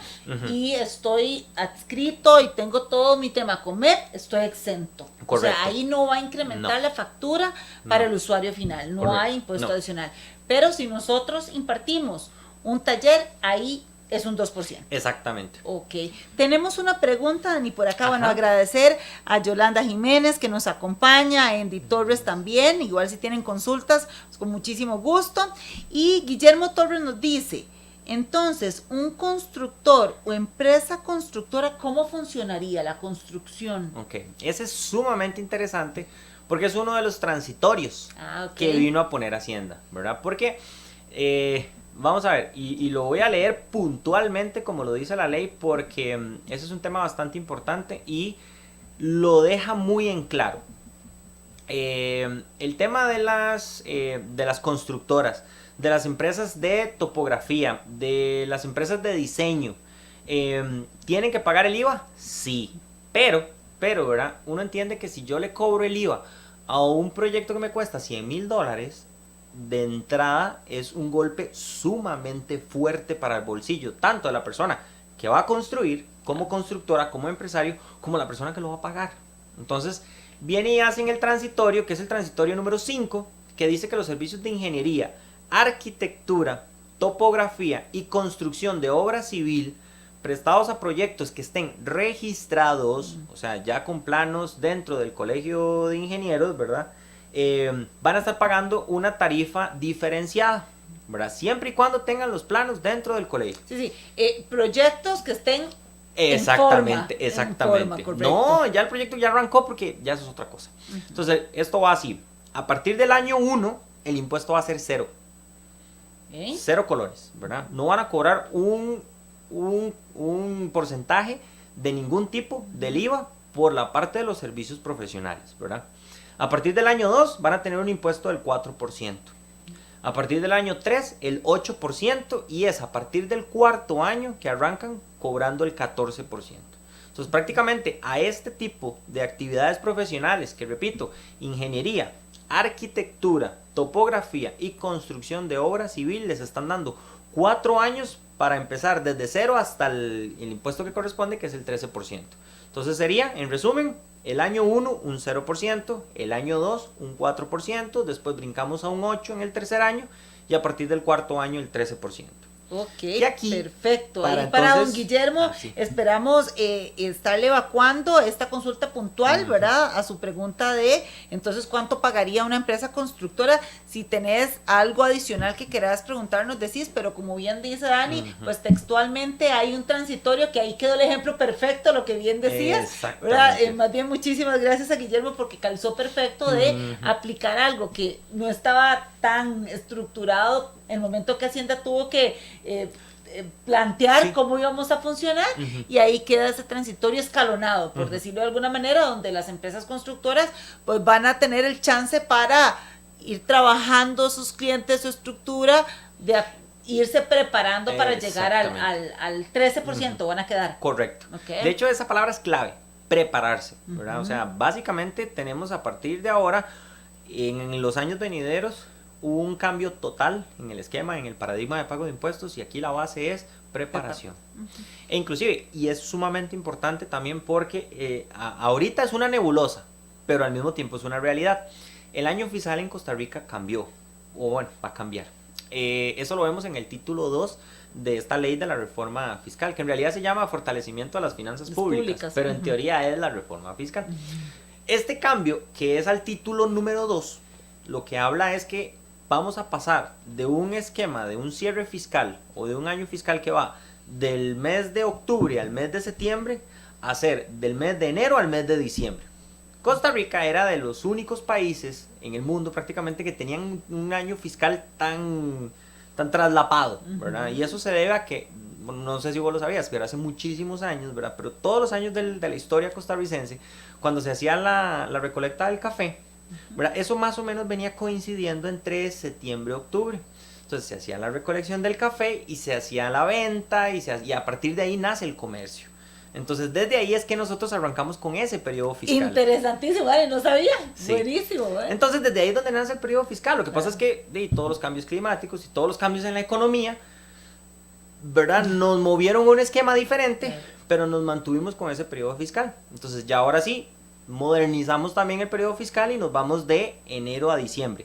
y estoy adscrito y tengo todo mi tema con MEP, estoy exento. Correcto. O sea, ahí no va a incrementar la factura para el usuario final, no hay impuesto adicional. Pero si nosotros impartimos un taller, ahí es un 2%. Exactamente. Ok. Tenemos una pregunta, Dani, por acá. Bueno, agradecer a Yolanda Jiménez que nos acompaña, a Andy Torres también, igual si tienen consultas, pues con muchísimo gusto. Y Guillermo Torres nos dice, entonces, un constructor o empresa constructora, ¿cómo funcionaría la construcción? Ok, ese es sumamente interesante porque es uno de los transitorios que vino a poner Hacienda, ¿verdad? Porque... vamos a ver, y lo voy a leer puntualmente como lo dice la ley, porque ese es un tema bastante importante y lo deja muy en claro. El tema de las constructoras, de las empresas de topografía, de las empresas de diseño, ¿tienen que pagar el IVA? Sí, pero, ¿verdad? Uno entiende que si yo le cobro el IVA a un proyecto que me cuesta $100,000, de entrada es un golpe sumamente fuerte para el bolsillo, tanto de la persona que va a construir, como constructora, como empresario, como la persona que lo va a pagar. Entonces, viene y hacen el transitorio, que es el transitorio número 5, que dice que los servicios de ingeniería, arquitectura, topografía y construcción de obra civil prestados a proyectos que estén registrados, o sea, ya con planos dentro del Colegio de Ingenieros, ¿verdad? Van a estar pagando una tarifa diferenciada, ¿verdad? Siempre y cuando tengan los planos dentro del colegio. Sí, proyectos que estén exactamente. En forma, no, ya el proyecto ya arrancó porque ya eso es otra cosa. Entonces, esto va así. A partir del año 1, el impuesto va a ser 0. 0 colones, ¿verdad? No van a cobrar un porcentaje de ningún tipo del IVA por la parte de los servicios profesionales, ¿verdad? A partir del año 2 van a tener un impuesto del 4%. A partir del año 3 el 8% y es a partir del cuarto año que arrancan cobrando el 14%. Entonces prácticamente a este tipo de actividades profesionales, que repito, ingeniería, arquitectura, topografía y construcción de obra civil, les están dando 4 años para empezar desde cero hasta el impuesto que corresponde, que es el 13%. Entonces sería, en resumen, el año 1 un 0%, el año 2 un 4%, después brincamos a un 8% en el tercer año y a partir del cuarto año el 13%. Ok, aquí, perfecto. para Ahí para entonces, don Guillermo, sí. esperamos estarle evacuando esta consulta puntual, ¿verdad? A su pregunta de, entonces, ¿cuánto pagaría una empresa constructora? Si tenés algo adicional que querás preguntarnos, decís, pero como bien dice Dani, pues textualmente hay un transitorio, que ahí quedó el ejemplo perfecto, lo que bien decías, ¿verdad? Más bien, muchísimas gracias a Guillermo porque calzó perfecto de aplicar algo que no estaba tan estructurado en el momento que Hacienda tuvo que plantear cómo íbamos a funcionar, y ahí queda ese transitorio escalonado, por decirlo de alguna manera, donde las empresas constructoras pues van a tener el chance para ir trabajando sus clientes, su estructura, de irse preparando para llegar al 13%, van a quedar. Correcto. Okay. De hecho, esa palabra es clave, prepararse, ¿verdad? O sea, básicamente tenemos a partir de ahora, en los años venideros, un cambio total en el esquema, en el paradigma de pago de impuestos, y aquí la base es preparación. E inclusive, y es sumamente importante también porque ahorita es una nebulosa, pero al mismo tiempo es una realidad. El año fiscal en Costa Rica cambió, o bueno, va a cambiar. Eso lo vemos en el título 2 de esta ley de la reforma fiscal, que en realidad se llama fortalecimiento de las finanzas públicas, pero en teoría es la reforma fiscal. Este cambio, que es al título número 2, lo que habla es que vamos a pasar de un esquema, de un cierre fiscal o de un año fiscal que va del mes de octubre al mes de septiembre, a ser del mes de enero al mes de diciembre. Costa Rica era de los únicos países en el mundo prácticamente que tenían un año fiscal tan traslapado, ¿verdad? Y eso se debe a que, bueno, no sé si vos lo sabías, pero hace muchísimos años, ¿verdad? Pero todos los años de la historia costarricense, cuando se hacía la recolecta del café, ¿verdad? Eso más o menos venía coincidiendo entre septiembre y octubre. Entonces se hacía la recolección del café y se hacía la venta y a partir de ahí nace el comercio. Entonces desde ahí es que nosotros arrancamos con ese periodo fiscal. Interesantísimo, ¿vale? No sabía. Sí. Buenísimo, ¿vale? Entonces desde ahí es donde nace el periodo fiscal. Lo que pasa es que todos los cambios climáticos y todos los cambios en la economía, ¿verdad? Nos movieron un esquema diferente, pero nos mantuvimos con ese periodo fiscal. Entonces ya ahora sí modernizamos también el periodo fiscal y nos vamos de enero a diciembre.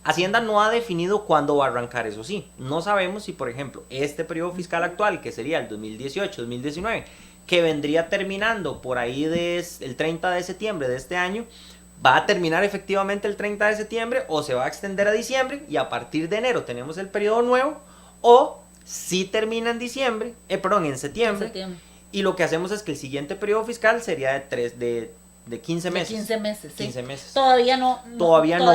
Hacienda no ha definido cuándo va a arrancar, eso sí. No sabemos si, por ejemplo, este periodo fiscal actual, que sería el 2018-2019, que vendría terminando por ahí el 30 de septiembre de este año, va a terminar efectivamente el 30 de septiembre o se va a extender a diciembre y a partir de enero tenemos el periodo nuevo, o si termina en en septiembre. Y lo que hacemos es que el siguiente periodo fiscal sería de 15 meses. De 15 meses, sí. 15 meses. Todavía no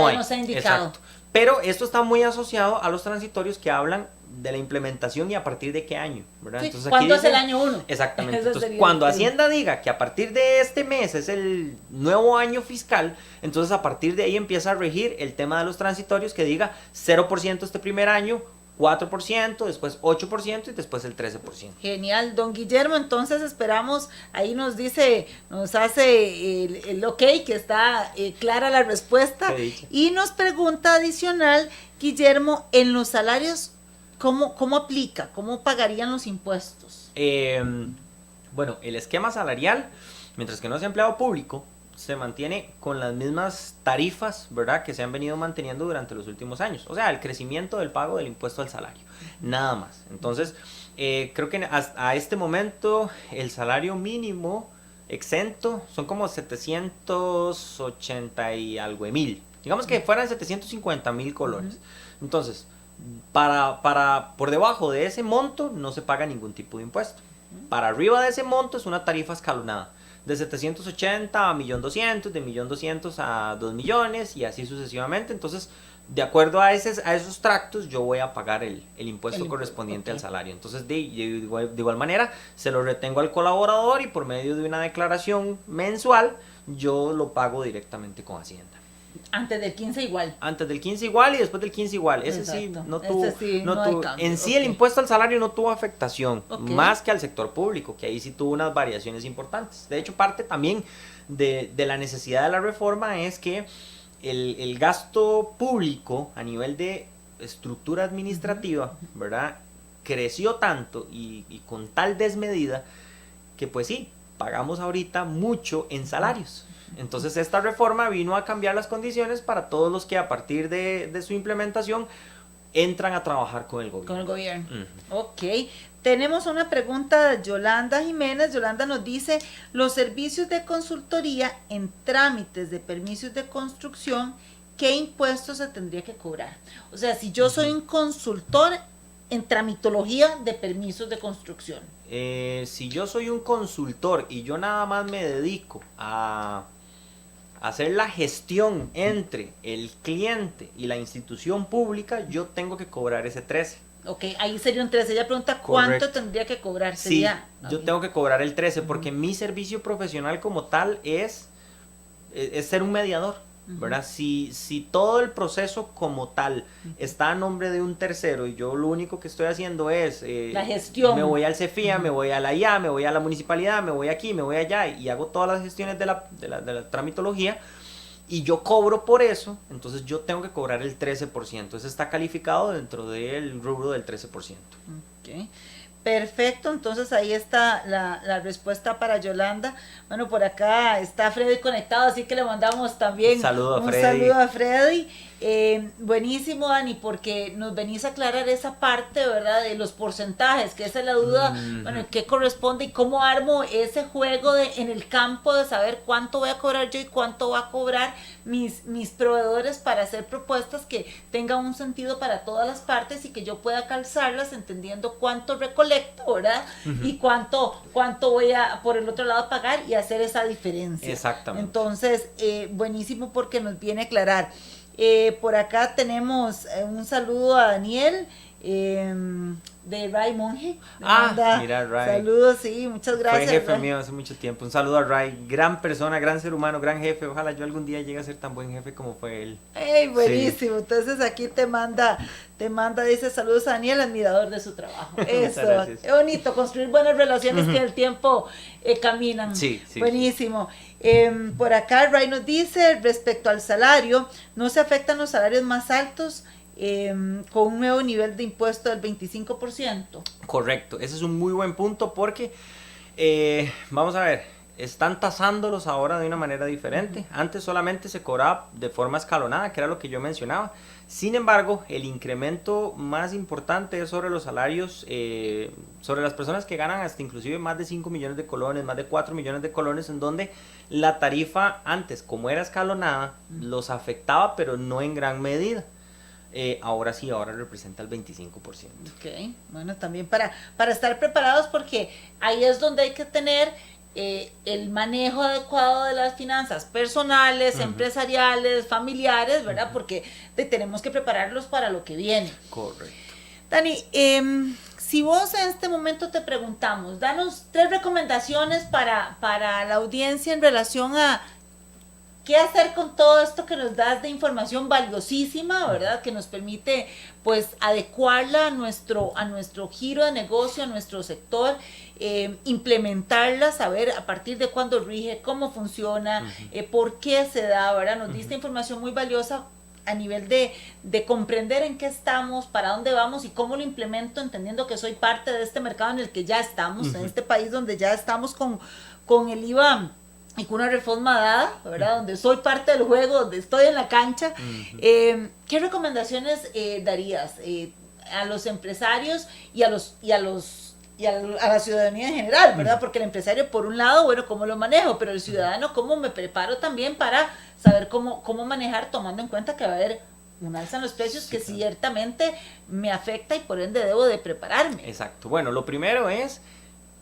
hay. No se ha indicado. Exacto. Pero esto está muy asociado a los transitorios que hablan de la implementación y a partir de qué año, ¿verdad? Sí, entonces, ¿cuándo es el año 1? Exactamente. Entonces, cuando Hacienda diga que a partir de este mes es el nuevo año fiscal, entonces a partir de ahí empieza a regir el tema de los transitorios que diga 0% este primer año, 4%, después 8% y después el 13%. Genial, don Guillermo, entonces esperamos, ahí nos hace el ok, que está clara la respuesta, y nos pregunta adicional, Guillermo, en los salarios, ¿cómo aplica? ¿Cómo pagarían los impuestos? Bueno, el esquema salarial, mientras que no sea empleado público, se mantiene con las mismas tarifas, ¿verdad?, que se han venido manteniendo durante los últimos años. O sea, el crecimiento del pago del impuesto al salario. Nada más. Entonces, creo que a este momento el salario mínimo exento son como 780 y algo de mil. Digamos que fueran 750,000 colones. Entonces, por debajo de ese monto no se paga ningún tipo de impuesto. Para arriba de ese monto es una tarifa escalonada. De 780 a 1.200.000, de 1.200.000 a 2 millones y así sucesivamente. Entonces de acuerdo a esos tractos, yo voy a pagar el impuesto correspondiente al salario. Entonces, de igual manera, se lo retengo al colaborador y por medio de una declaración mensual, yo lo pago directamente con Hacienda. Antes del 15 igual. Antes del 15 igual y después del 15 igual. Ese sí no tuvo, hay cambio. En sí el impuesto al salario no tuvo afectación, más que al sector público, que ahí sí tuvo unas variaciones importantes. De hecho, parte también de la necesidad de la reforma es que el gasto público a nivel de estructura administrativa, ¿verdad? Creció tanto y con tal desmedida que pues sí, pagamos ahorita mucho en salarios. Entonces esta reforma vino a cambiar las condiciones para todos los que a partir de su implementación entran a trabajar con el gobierno. Con el gobierno. Ok. Tenemos una pregunta de Yolanda Jiménez. Yolanda nos dice, los servicios de consultoría en trámites de permisos de construcción, ¿qué impuestos se tendría que cobrar? O sea, si yo soy un consultor en tramitología de permisos de construcción. Si yo soy un consultor y yo nada más me dedico a hacer la gestión entre el cliente y la institución pública, yo tengo que cobrar ese 13. Ok, ahí sería un 13. Ella pregunta cuánto tendría que cobrar. Sería, sí, yo tengo que cobrar el 13 porque mi servicio profesional como tal es ser un mediador, ¿verdad? Si todo el proceso como tal está a nombre de un tercero y yo lo único que estoy haciendo es la gestión. Me voy al CEFIA, me voy a la IA, me voy a la municipalidad, me voy aquí, me voy allá y hago todas las gestiones de la tramitología y yo cobro por eso, entonces yo tengo que cobrar el 13%. Eso está calificado dentro del rubro del 13%. Ok. Perfecto, entonces ahí está la respuesta para Yolanda. Bueno, por acá está Freddy conectado, así que le mandamos también un saludo a Freddy. Buenísimo, Dani, porque nos venís a aclarar esa parte, ¿verdad? De los porcentajes, que esa es la duda, bueno, ¿qué corresponde y cómo armo ese juego en el campo de saber cuánto voy a cobrar yo y cuánto va a cobrar mis proveedores para hacer propuestas que tengan un sentido para todas las partes y que yo pueda calzarlas entendiendo cuánto recolecto, ¿verdad? Y cuánto voy a, por el otro lado, pagar y hacer esa diferencia. Exactamente. Entonces, buenísimo porque nos viene a aclarar. Por acá tenemos un saludo a Daniel de Ray Monge. Mira, Ray. Saludos, sí, muchas gracias. Fue jefe Ray. mío hace mucho tiempo. Un saludo a Ray, gran persona, gran ser humano, gran jefe. Ojalá yo algún día llegue a ser tan buen jefe como fue él. ¡Ey, buenísimo! Sí. Entonces aquí te manda, dice saludos a Daniel, admirador de su trabajo. Eso, qué bonito, construir buenas relaciones que en el tiempo caminan. Sí. Buenísimo. Por acá Ray nos dice, respecto al salario, ¿no se afectan los salarios más altos con un nuevo nivel de impuesto del 25%? Correcto, ese es un muy buen punto porque, vamos a ver, están tasándolos ahora de una manera diferente. Antes solamente se cobraba de forma escalonada, que era lo que yo mencionaba. Sin embargo, el incremento más importante es sobre los salarios, sobre las personas que ganan hasta inclusive más de 5 millones de colones, más de 4 millones de colones, en donde la tarifa antes, como era escalonada, los afectaba, pero no en gran medida. Ahora sí, ahora representa el 25%. Ok, bueno, también para estar preparados, porque ahí es donde hay que tener el manejo adecuado de las finanzas personales, empresariales, familiares, ¿verdad? Porque tenemos que prepararlos para lo que viene. Correcto. Dani, si vos en este momento te preguntamos, danos 3 recomendaciones para la audiencia en relación a qué hacer con todo esto que nos das de información valiosísima, ¿verdad? Que nos permite, pues, adecuarla a nuestro giro de negocio, a nuestro sector, implementarla, saber a partir de cuándo rige, cómo funciona, por qué se da, ¿verdad? Nos diste información muy valiosa a nivel de comprender en qué estamos, para dónde vamos y cómo lo implemento, entendiendo que soy parte de este mercado en el que ya estamos, en este país donde ya estamos con el IVA y con una reforma dada, ¿verdad? Donde soy parte del juego, donde estoy en la cancha. ¿Qué recomendaciones darías a los empresarios y a la ciudadanía en general, ¿verdad? Porque el empresario, por un lado, bueno, ¿cómo lo manejo? Pero el ciudadano, ¿cómo me preparo también para saber cómo manejar, tomando en cuenta que va a haber un alza en los precios que ciertamente me afecta y por ende debo de prepararme? Exacto. Bueno, lo primero es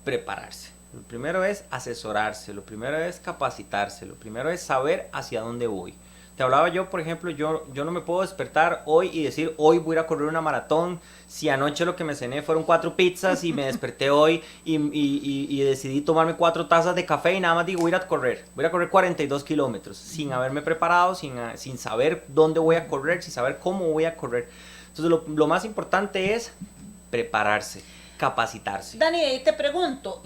prepararse. Lo primero es asesorarse, lo primero es capacitarse, lo primero es saber hacia dónde voy. Te hablaba yo, por ejemplo, yo no me puedo despertar hoy y decir, hoy voy a ir a correr una maratón, si anoche lo que me cené fueron 4 pizzas y me desperté hoy y decidí tomarme 4 tazas de café y nada más digo, voy a correr 42 kilómetros, sin haberme preparado, sin saber dónde voy a correr, sin saber cómo voy a correr. Entonces lo más importante es prepararse, capacitarse. Dani, ahí te pregunto,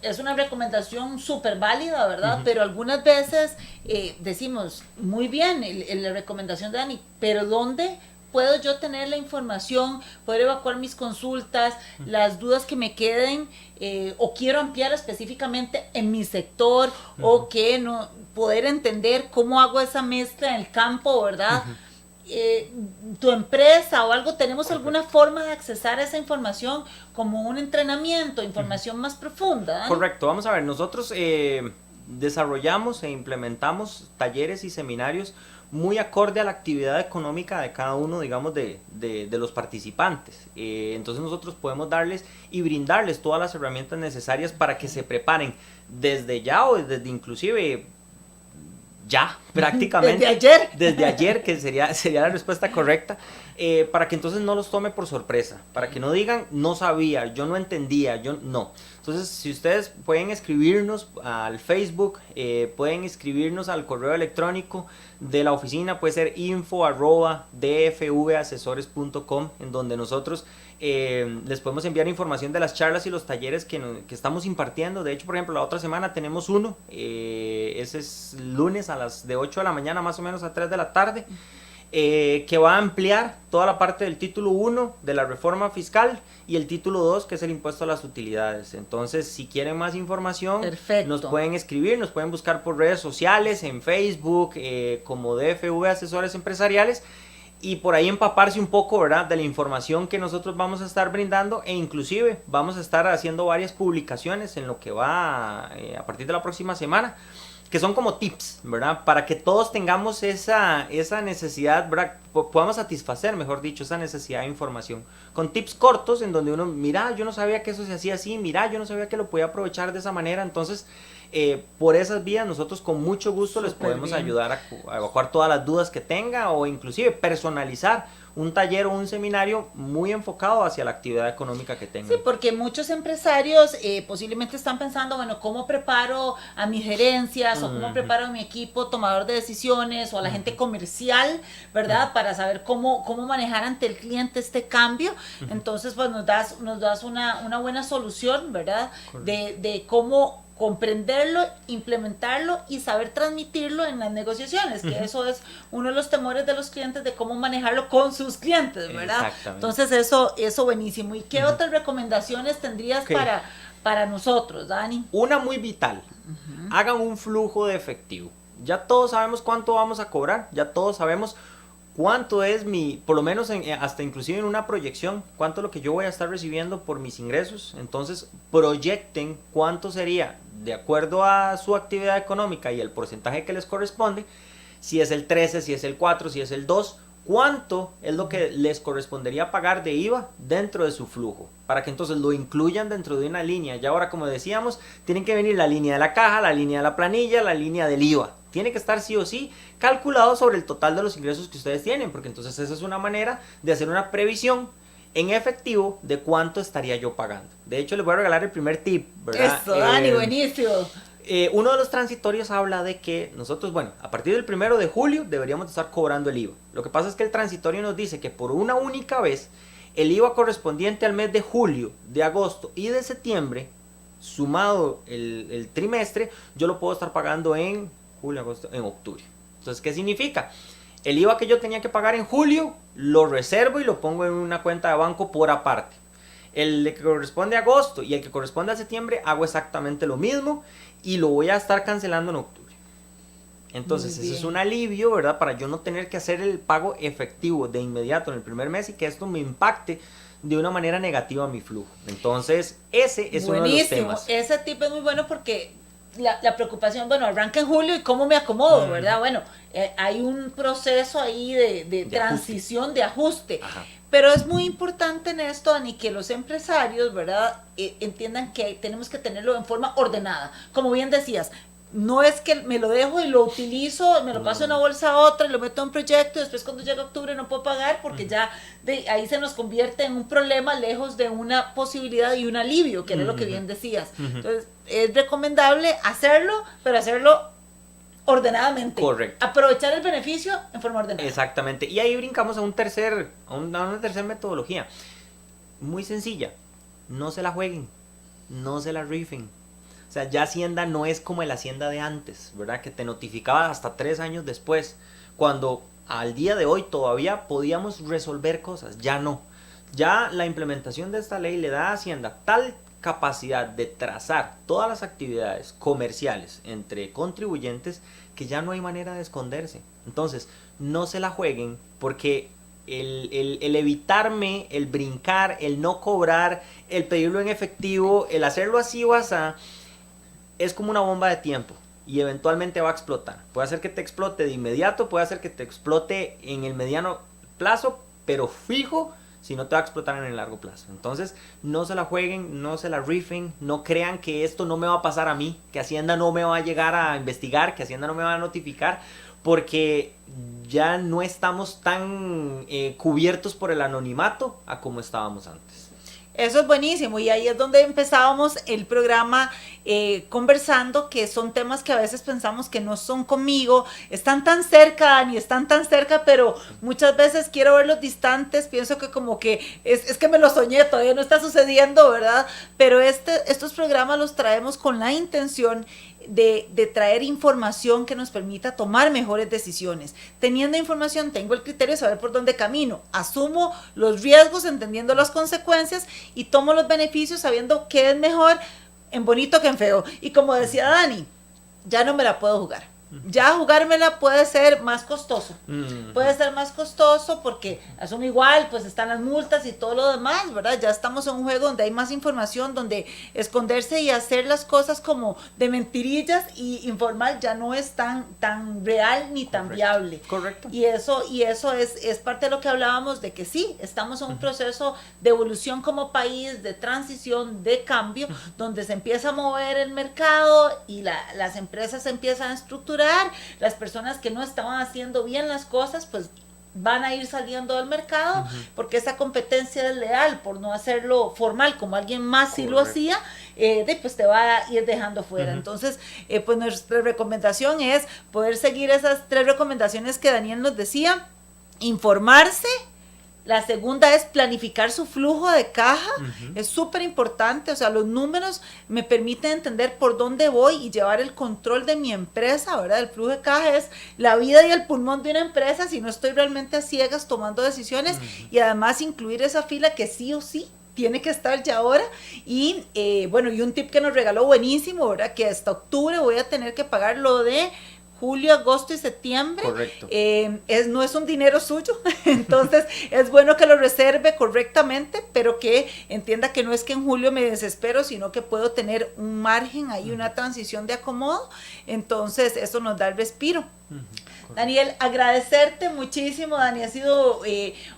es una recomendación súper válida, ¿verdad? Pero algunas veces decimos, muy bien, la recomendación de Dani, pero ¿dónde puedo yo tener la información, poder evacuar mis consultas, las dudas que me queden, o quiero ampliar específicamente en mi sector, o que no poder entender cómo hago esa mezcla en el campo, ¿verdad? Tu empresa o algo, ¿tenemos alguna forma de accesar esa información como un entrenamiento, información más profunda? ¿Dani? Correcto, vamos a ver, nosotros desarrollamos e implementamos talleres y seminarios muy acorde a la actividad económica de cada uno, digamos, de los participantes. Entonces nosotros podemos darles y brindarles todas las herramientas necesarias para que se preparen desde ya o desde inclusive ya, prácticamente. Desde ayer, que sería la respuesta correcta, para que entonces no los tome por sorpresa, para que no digan, no sabía, yo no entendía, yo no. Entonces, si ustedes pueden escribirnos al Facebook, pueden escribirnos al correo electrónico de la oficina, puede ser info@dfvasesores.com, en donde nosotros les podemos enviar información de las charlas y los talleres que estamos impartiendo. De hecho, por ejemplo, la otra semana tenemos uno, ese es lunes de 8 de la mañana más o menos a 3 de la tarde, que va a ampliar toda la parte del título 1 de la reforma fiscal y el título 2, que es el impuesto a las utilidades. Entonces, si quieren más información, nos pueden escribir, nos pueden buscar por redes sociales, en Facebook, como DFV Asesores Empresariales, y por ahí empaparse un poco, ¿verdad?, de la información que nosotros vamos a estar brindando, e inclusive vamos a estar haciendo varias publicaciones en lo que va a partir de la próxima semana, que son como tips, ¿verdad? Para que todos tengamos esa necesidad, ¿verdad? Podamos satisfacer, mejor dicho, esa necesidad de información. Con tips cortos en donde uno, mira, yo no sabía que eso se hacía así, mira, yo no sabía que lo podía aprovechar de esa manera. Entonces, por esas vías nosotros con mucho gusto les podemos ayudar a evacuar todas las dudas que tenga, o inclusive personalizar un taller o un seminario muy enfocado hacia la actividad económica que tengan. Sí, porque muchos empresarios posiblemente están pensando, bueno, ¿cómo preparo a mis gerencias o cómo preparo a mi equipo tomador de decisiones o a la gente comercial, ¿verdad? Para saber cómo manejar ante el cliente este cambio. Entonces, pues nos das una buena solución, ¿verdad? De cómo comprenderlo, implementarlo y saber transmitirlo en las negociaciones, que eso es uno de los temores de los clientes, de cómo manejarlo con sus clientes, ¿verdad? Entonces eso buenísimo. ¿Y qué otras recomendaciones tendrías para nosotros, Dani? Una muy vital, hagan un flujo de efectivo. Ya todos sabemos cuánto vamos a cobrar, ya todos sabemos cuánto es por lo menos hasta inclusive en una proyección, cuánto es lo que yo voy a estar recibiendo por mis ingresos. Entonces proyecten cuánto sería, de acuerdo a su actividad económica y el porcentaje que les corresponde, si es el 13, si es el 4, si es el 2, cuánto es lo que les correspondería pagar de IVA dentro de su flujo, para que entonces lo incluyan dentro de una línea. Y ahora, como decíamos, tienen que venir la línea de la caja, la línea de la planilla, la línea del IVA. Tiene que estar sí o sí calculado sobre el total de los ingresos que ustedes tienen, porque entonces esa es una manera de hacer una previsión en efectivo de cuánto estaría yo pagando. De hecho, les voy a regalar el primer tip, ¿verdad? Eso, Dani, buenísimo. Uno de los transitorios habla de que nosotros, bueno, a partir del 1 de julio deberíamos estar cobrando el IVA. Lo que pasa es que el transitorio nos dice que por una única vez el IVA correspondiente al mes de julio, de agosto y de septiembre, sumado el trimestre, yo lo puedo estar pagando en julio, agosto, en octubre. Entonces, ¿qué significa? El IVA que yo tenía que pagar en julio, lo reservo y lo pongo en una cuenta de banco por aparte. El que corresponde a agosto y el que corresponde a septiembre, hago exactamente lo mismo y lo voy a estar cancelando en octubre. Entonces, eso es un alivio, ¿verdad? Para yo no tener que hacer el pago efectivo de inmediato en el primer mes y que esto me impacte de una manera negativa a mi flujo. Entonces, ese es uno de los temas. Ese tipo es muy bueno porque la preocupación, bueno, arranca en julio y cómo me acomodo, ¿verdad? Bueno, hay un proceso ahí de transición, de ajuste. Ajá. Pero es muy importante en esto, Dani, que los empresarios, ¿verdad? Entiendan que tenemos que tenerlo en forma ordenada. Como bien decías, no es que me lo dejo y lo utilizo, me lo paso de una bolsa a otra y lo meto en un proyecto y después cuando llega octubre no puedo pagar porque ya ahí se nos convierte en un problema lejos de una posibilidad y un alivio, que era lo que bien decías. Entonces, es recomendable hacerlo, pero hacerlo ordenadamente. Correcto. Aprovechar el beneficio en forma ordenada. Exactamente. Y ahí brincamos a una tercera metodología. Muy sencilla. No se la jueguen. No se la rifen. O sea, ya Hacienda no es como el Hacienda de antes, ¿verdad? Que te notificaba hasta 3 años después. Cuando al día de hoy todavía podíamos resolver cosas. Ya no. Ya la implementación de esta ley le da a Hacienda tal capacidad de trazar todas las actividades comerciales entre contribuyentes que ya no hay manera de esconderse. Entonces, no se la jueguen porque el evitarme, el brincar, el no cobrar, el pedirlo en efectivo, el hacerlo así o asá, es como una bomba de tiempo y eventualmente va a explotar. Puede hacer que te explote de inmediato, puede hacer que te explote en el mediano plazo, pero fijo, si no te va a explotar en el largo plazo. Entonces, no se la jueguen, no se la rifen, no crean que esto no me va a pasar a mí, que Hacienda no me va a llegar a investigar, que Hacienda no me va a notificar, porque ya no estamos tan cubiertos por el anonimato a como estábamos antes. Eso es buenísimo y ahí es donde empezábamos el programa conversando, que son temas que a veces pensamos que no son conmigo, están tan cerca, Dani, están tan cerca, pero muchas veces quiero verlos distantes, pienso que como que es que me lo soñé, todavía no está sucediendo, ¿verdad? Pero estos programas los traemos con la intención de traer información que nos permita tomar mejores decisiones. Teniendo información, tengo el criterio de saber por dónde camino, asumo los riesgos entendiendo las consecuencias y tomo los beneficios sabiendo qué es mejor en bonito que en feo. Y como decía Dani, ya no me la puedo jugar. Ya jugármela puede ser más costoso. Puede ser más costoso porque asumo igual, pues están las multas y todo lo demás, ¿verdad? Ya estamos en un juego donde hay más información, donde esconderse y hacer las cosas como de mentirillas y informal ya no es tan real ni tan viable. Correcto. Y eso es parte de lo que hablábamos de que sí, estamos en un proceso de evolución como país, de transición, de cambio, donde se empieza a mover el mercado y las empresas se empiezan a estructurar. Las personas que no estaban haciendo bien las cosas, pues van a ir saliendo del mercado porque esa competencia desleal por no hacerlo formal como alguien más sí lo hacía, pues te va a ir dejando fuera. Entonces, pues nuestra recomendación es poder seguir esas 3 recomendaciones que Daniel nos decía: informarse. La segunda es planificar su flujo de caja, es súper importante, o sea, los números me permiten entender por dónde voy y llevar el control de mi empresa, ¿verdad? El flujo de caja es la vida y el pulmón de una empresa, si no estoy realmente a ciegas tomando decisiones, y además incluir esa fila que sí o sí tiene que estar ya ahora. Y bueno, y un tip que nos regaló buenísimo, ¿verdad? Que hasta octubre voy a tener que pagar lo de julio, agosto y septiembre. Correcto. No es un dinero suyo, entonces es bueno que lo reserve correctamente, pero que entienda que no es que en julio me desespero, sino que puedo tener un margen ahí, una transición de acomodo, entonces eso nos da el respiro. Daniel, agradecerte muchísimo, Dani, ha sido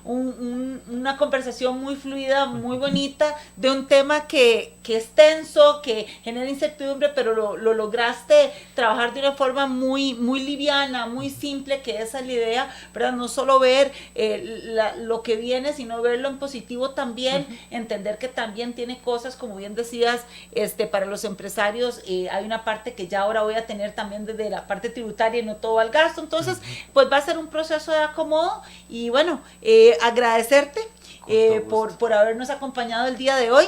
una conversación muy fluida, muy bonita, de un tema que es tenso, que genera incertidumbre, pero lo lograste trabajar de una forma muy, muy liviana, muy simple, que esa es la idea, ¿verdad? No solo ver lo que viene, sino verlo en positivo también, entender que también tiene cosas, como bien decías, para los empresarios, hay una parte que ya ahora voy a tener también desde la parte tributaria y no todo al gasto, entonces pues va a ser un proceso de acomodo y bueno, agradecerte por habernos acompañado el día de hoy.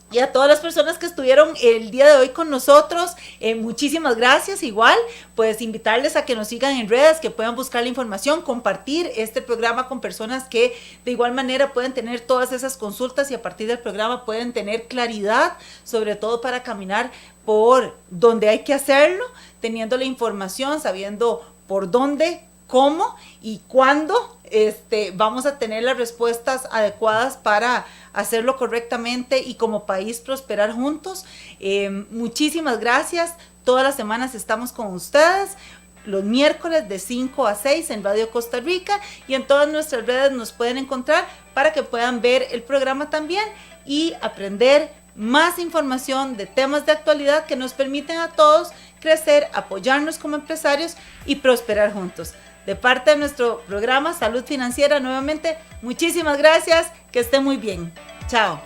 Y a todas las personas que estuvieron el día de hoy con nosotros, muchísimas gracias. Igual, pues invitarles a que nos sigan en redes, que puedan buscar la información, compartir este programa con personas que de igual manera pueden tener todas esas consultas y a partir del programa pueden tener claridad, sobre todo para caminar por donde hay que hacerlo, teniendo la información, sabiendo por dónde, cómo y cuándo vamos a tener las respuestas adecuadas para hacerlo correctamente y como país prosperar juntos. Muchísimas gracias. Todas las semanas estamos con ustedes, los miércoles de 5 a 6 en Radio Costa Rica, y en todas nuestras redes nos pueden encontrar para que puedan ver el programa también y aprender más información de temas de actualidad que nos permiten a todos crecer, apoyarnos como empresarios y prosperar juntos. De parte de nuestro programa Salud Financiera, nuevamente, muchísimas gracias, que esté muy bien. Chao.